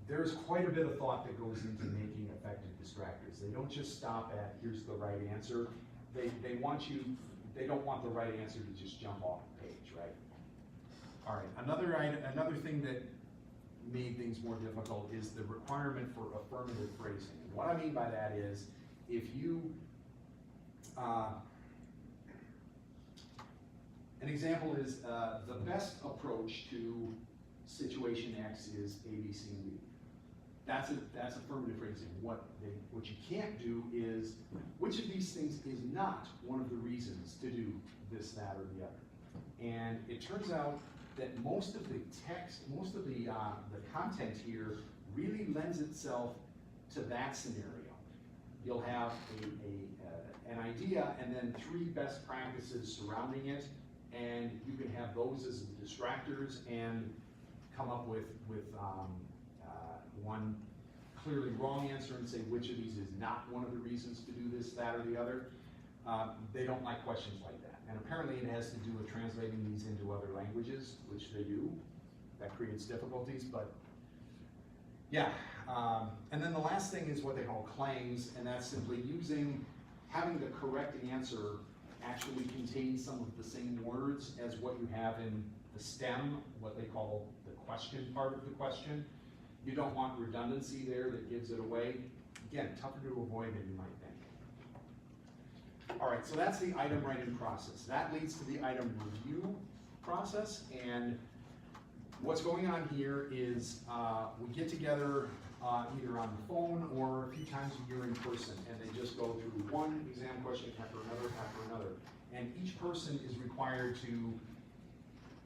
There's quite a bit of thought that goes into making effective distractors. They don't just stop at, here's the right answer. They don't want the right answer to just jump off the page, right? All right, another thing that made things more difficult is the requirement for affirmative phrasing. And what I mean by that is, if you, an example is the best approach to situation X is A, B, C, and D. That's affirmative phrasing. What you can't do is, which of these things is not one of the reasons to do this, that, or the other. And it turns out that most of the text, most of the content here really lends itself to that scenario. You'll have an idea and then 3 best practices surrounding it, and you can have those as the distractors and come up with one clearly wrong answer and say which of these is not one of the reasons to do this, that, or the other. They don't like questions like that. And apparently it has to do with translating these into other languages, which they do. That creates difficulties, but yeah. And then the last thing is what they call claims, and that's simply having the correct answer actually contain some of the same words as what you have in the STEM, what they call the question part of the question. You don't want redundancy there that gives it away. Again, tougher to avoid than you might think. All right, so that's the item writing process. That leads to the item review process, and what's going on here is we get together either on the phone or a few times a year in person, and they just go through one exam question after another. And each person is required to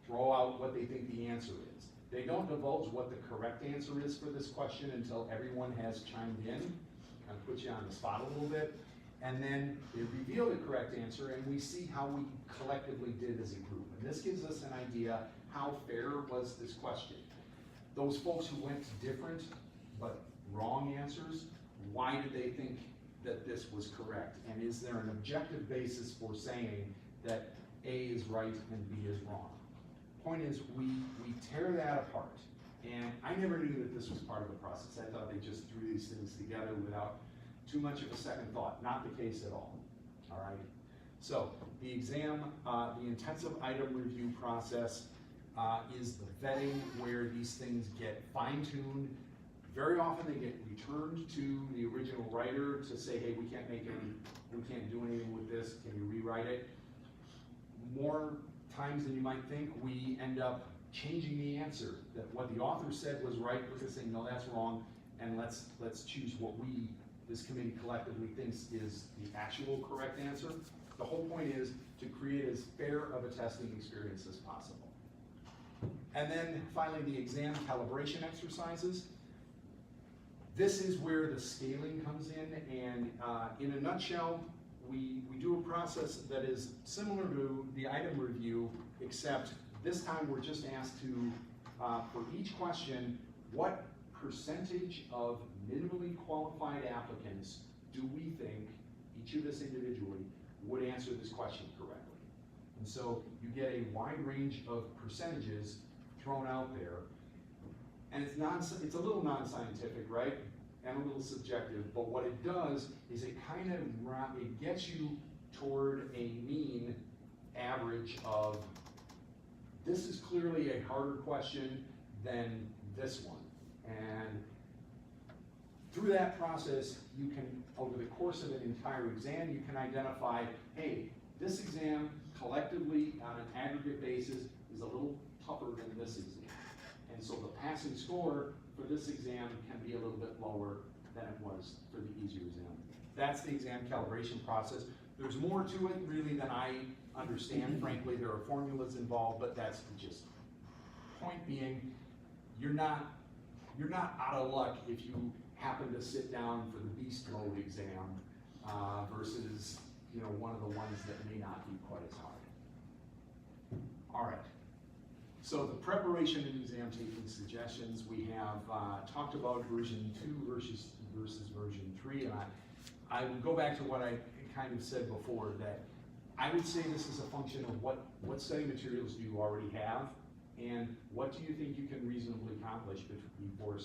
throw out what they think the answer is. They don't divulge what the correct answer is for this question until everyone has chimed in, kind of put you on the spot a little bit, and then they reveal the correct answer, and we see how we collectively did as a group. And this gives us an idea how fair was this question. Those folks who went to different but wrong answers, why did they think that this was correct? And is there an objective basis for saying that A is right and B is wrong? Point is, we tear that apart. And I never knew that this was part of the process. I thought they just threw these things together without too much of a second thought. Not the case at all. All right. So the exam, the intensive item review process is the vetting where these things get fine-tuned. Very often they get returned to the original writer to say, hey, we can't do anything with this, can you rewrite it? More times than you might think, we end up changing the answer. That what the author said was right, we're just saying, no, that's wrong, and let's choose what this committee collectively thinks is the actual correct answer. The whole point is to create as fair of a testing experience as possible. And then finally, the exam calibration exercises. This is where the scaling comes in a nutshell, we do a process that is similar to the item review, except this time we're just asked to, for each question, what percentage of minimally qualified applicants do we think, each of us individually, would answer this question correctly? And so you get a wide range of percentages thrown out there. And it's a little non-scientific, right? And a little subjective, but what it does is it gets you toward a mean average of, this is clearly a harder question than this one. And through that process, you can, over the course of an entire exam, you can identify, hey, this exam collectively on an aggregate basis is a little tougher than this exam. And so the passing score for this exam can be a little bit lower than it was for the easier exam. That's the exam calibration process. There's more to it really than I understand. Frankly, there are formulas involved, but that's the gist. Point being, you're not out of luck if you happen to sit down for the beast mode exam versus one of the ones that may not be quite as hard. All right. So the preparation and exam taking suggestions, we have talked about version 2 versus version 3, and I would go back to what I kind of said before, that I would say this is a function of what study materials do you already have, and what do you think you can reasonably accomplish before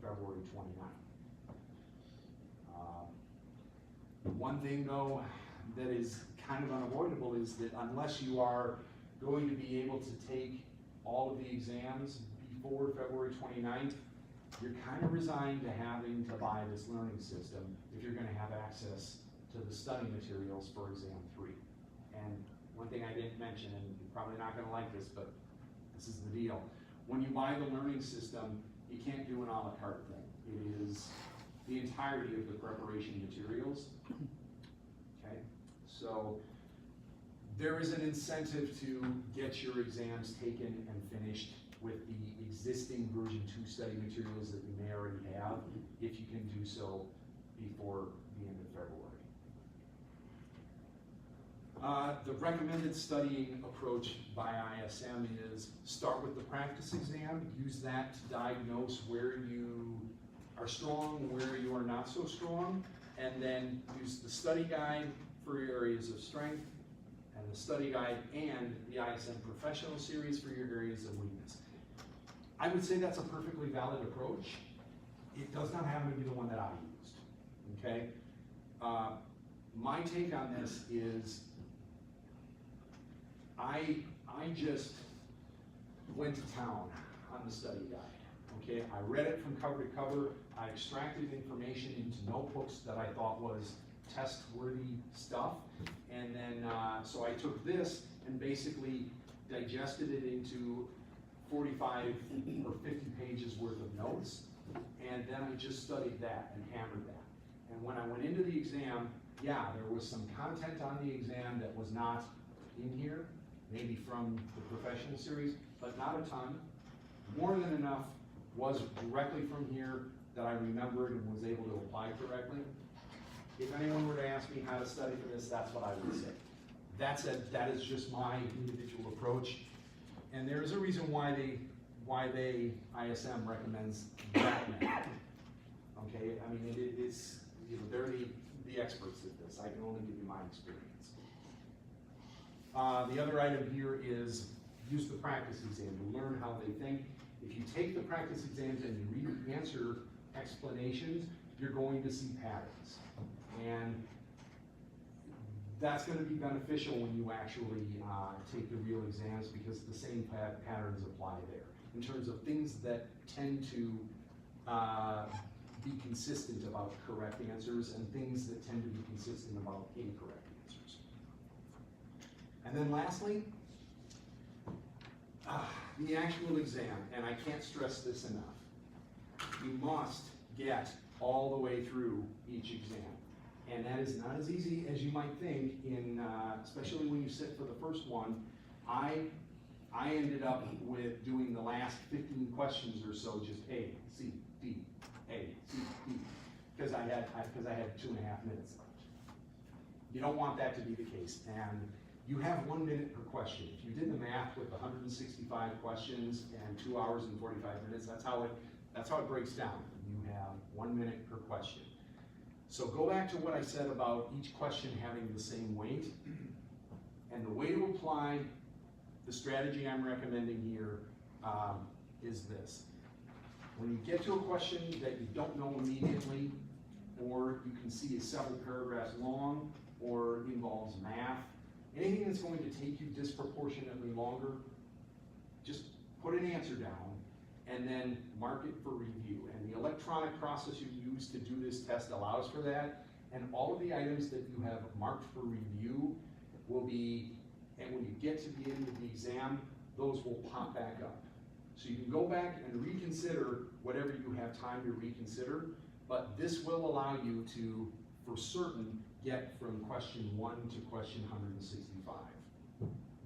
February 29th. One thing though that is kind of unavoidable is that unless you are going to be able to take all of the exams before February 29th, you're kind of resigned to having to buy this learning system if you're going to have access to the study materials for exam 3. And one thing I didn't mention, and you're probably not going to like this, but this is the deal. When you buy the learning system, you can't do an a la carte thing. It is the entirety of the preparation materials. Okay, so there is an incentive to get your exams taken and finished with the existing version 2 study materials that you may already have, if you can do so before the end of February. The recommended studying approach by ISM is start with the practice exam, use that to diagnose where you are strong, where you are not so strong, and then use the study guide for your areas of strength, and the study guide and the ISM professional series for your areas of weakness. I would say that's a perfectly valid approach. It does not happen to be the one that I used, okay? My take on this is I just went to town on the study guide, okay? I read it from cover to cover. I extracted information into notebooks that I thought was test-worthy stuff. And then, so I took this and basically digested it into 45 or 50 pages worth of notes. And then I just studied that and hammered that. And when I went into the exam, yeah, there was some content on the exam that was not in here, maybe from the professional series, but not a ton. More than enough was directly from here that I remembered and was able to apply correctly. If anyone were to ask me how to study for this, that's what I would say. That said, that is just my individual approach. And there's a reason why ISM recommends that method. Okay, I mean, it's, you know, they're the experts at this. I can only give you my experience. The other item here is use the practice exam to learn how they think. If you take the practice exams and you read the answer explanations, you're going to see patterns. And that's going to be beneficial when you actually take the real exams, because the same patterns apply there in terms of things that tend to be consistent about correct answers and things that tend to be consistent about incorrect answers. And then lastly, the actual exam, and I can't stress this enough. You must get all the way through each exam. And that is not as easy as you might think, especially when you sit for the first one. I ended up with doing the last 15 questions or so, just A, C, D, A, C, D, because I had 2.5 minutes left. You don't want that to be the case, and you have 1 minute per question. If you did the math with 165 questions and 2 hours and 45 minutes, that's how it breaks down. You have 1 minute per question. So go back to what I said about each question having the same weight. And the way to apply the strategy I'm recommending here is this. When you get to a question that you don't know immediately, or you can see is several paragraphs long, or involves math, anything that's going to take you disproportionately longer, just put an answer down and then mark it for review. And the electronic process you use to do this test allows for that. And all of the items that you have marked for review will be, and when you get to the end of the exam, those will pop back up. So you can go back and reconsider whatever you have time to reconsider, but this will allow you to, for certain, get from question 1 to question 165.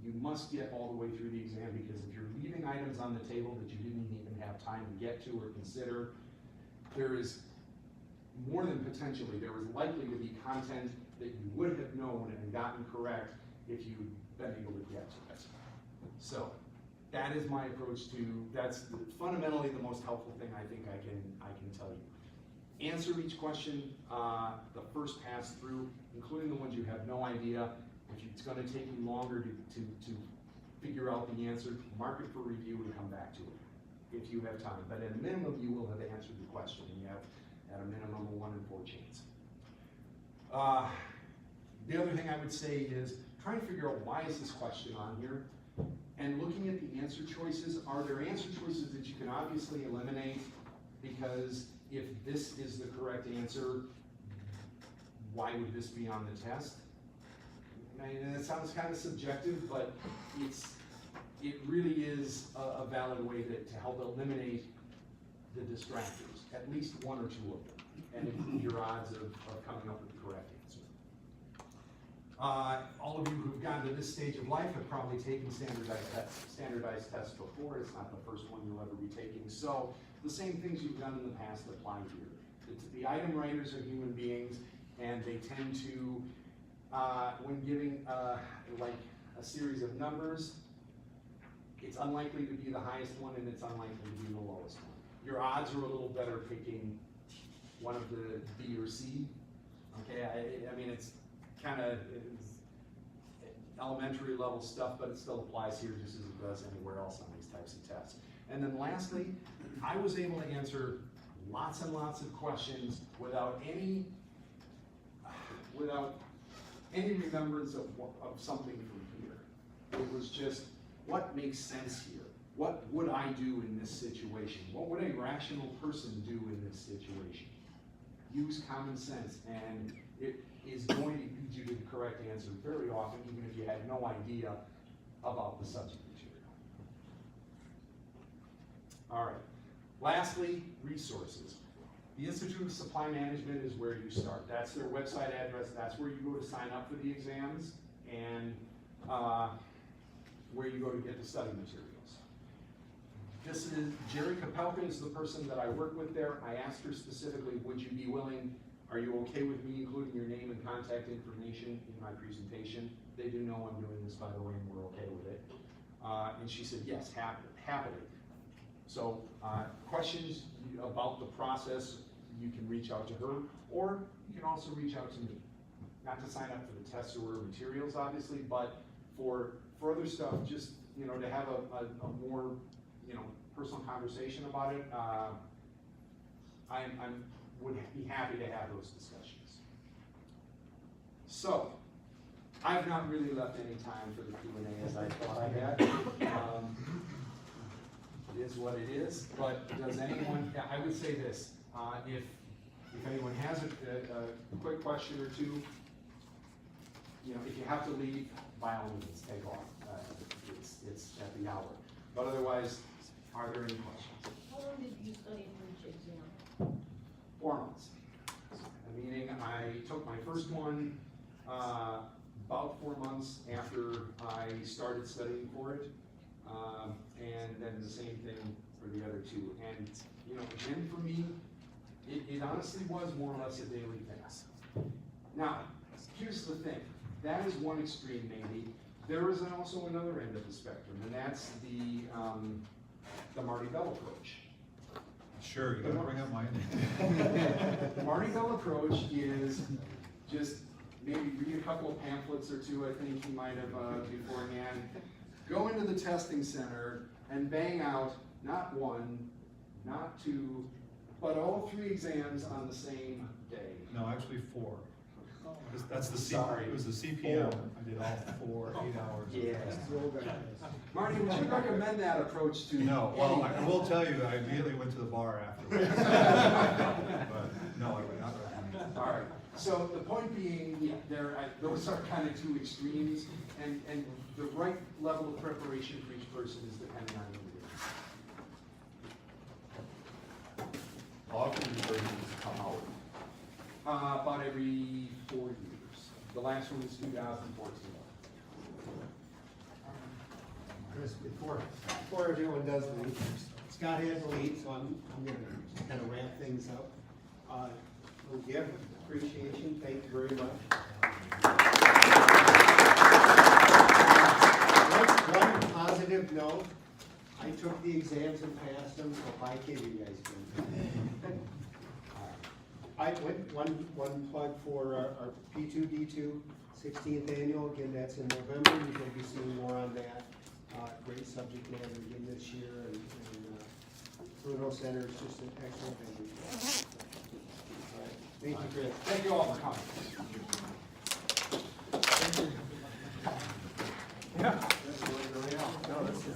You must get all the way through the exam, because if you're leaving items on the table that you didn't even have time to get to or consider, there is more than potentially, there is likely to be content that you would have known and gotten correct if you'd been able to get to it. So that is my approach to, that's fundamentally the most helpful thing I think I can tell you. Answer each question the first pass through, including the ones you have no idea. If it's going to take you longer to figure out the answer, mark it for review and come back to it if you have time. But at a minimum, you will have answered the question, and you have at a minimum a 1 in 4 chance. The other thing I would say is trying to figure out why is this question on here, and looking at the answer choices. Are there answer choices that you can obviously eliminate? Because if this is the correct answer, why would this be on the test? And it sounds kind of subjective, but it really is a valid way to help eliminate the distractors, at least 1 or 2 of them, and improve your odds of coming up with the correct answer. All of you who've gotten to this stage of life have probably taken standardized tests before. It's not the first one you'll ever be taking. So the same things you've done in the past apply here. The item writers are human beings, and they tend to, when giving like a series of numbers, it's unlikely to be the highest one, and it's unlikely to be the lowest one. Your odds are a little better picking one of the B or C. Okay, I mean, it's kind of elementary level stuff, but it still applies here just as it does anywhere else on these types of tests. And then lastly, I was able to answer lots and lots of questions without any remembrance of something from here. It was just, what makes sense here? What would I do in this situation? What would a rational person do in this situation? Use common sense, and it is going to lead you to the correct answer very often, even if you had no idea about the subject material. All right. Lastly, resources. The Institute of Supply Management is where you start. That's their website address. That's where you go to sign up for the exams, and where you go to get the study materials. This is, Jerry Kapelka is the person that I work with there. I asked her specifically, would you be willing, are you okay with me including your name and contact information in my presentation? They do know I'm doing this, by the way, and we're okay with it. And she said, yes, happily. So questions about the process, you can reach out to her, or you can also reach out to me. Not to sign up for the tests or materials, obviously, but for further stuff, just, you know, to have a more, you know, personal conversation about it, I would be happy to have those discussions. So, I've not really left any time for the Q&A as I thought I had. It is what it is, but does anyone, I would say this, if anyone has a quick question or two, you know, if you have to leave, by all means, take off. It's at the hour. But otherwise, are there any questions? How long did you study for each exam? 4 months. Meaning I took my first one about 4 months after I started studying for it. And then the same thing for the other two. And, you know, again, for me, it honestly was more or less a daily thing. Now, here's the thing. That is one extreme, maybe. There is also another end of the spectrum, and that's the Marty Bell approach. Sure, you gotta bring up mine. The Marty Bell approach is just maybe read a couple of pamphlets or two, I think he might have beforehand. Go into the testing center and bang out not one, not two, but all 3 exams on the same day. No, actually 4. That's the Sorry. It was the CPM. I did all 4, 8 hours. Yeah. Marty, would you recommend that approach to? No, well, I will tell you, I immediately went to the bar afterwards. But no, I would not recommend it. All right. So the point being, yeah, those are kind of 2 extremes, and the right level of preparation for each person is dependent on the How often do versions come out? about every 4 years. The last one was 2014. Chris, before everyone does leave, Scott had to leave, so I'm gonna kind of wrap things up. We'll give appreciation, thank you very much. One positive note, I took the exams and passed them, so why can't you guys do it? I went one plug for our P2D2 16th annual. Again, that's in November. You're going to be seeing more on that. Great subject matter again this year, and Bruno Center is just an excellent venue. All right. Thank you, Chris. Thank you all for coming. Yeah. No, this is.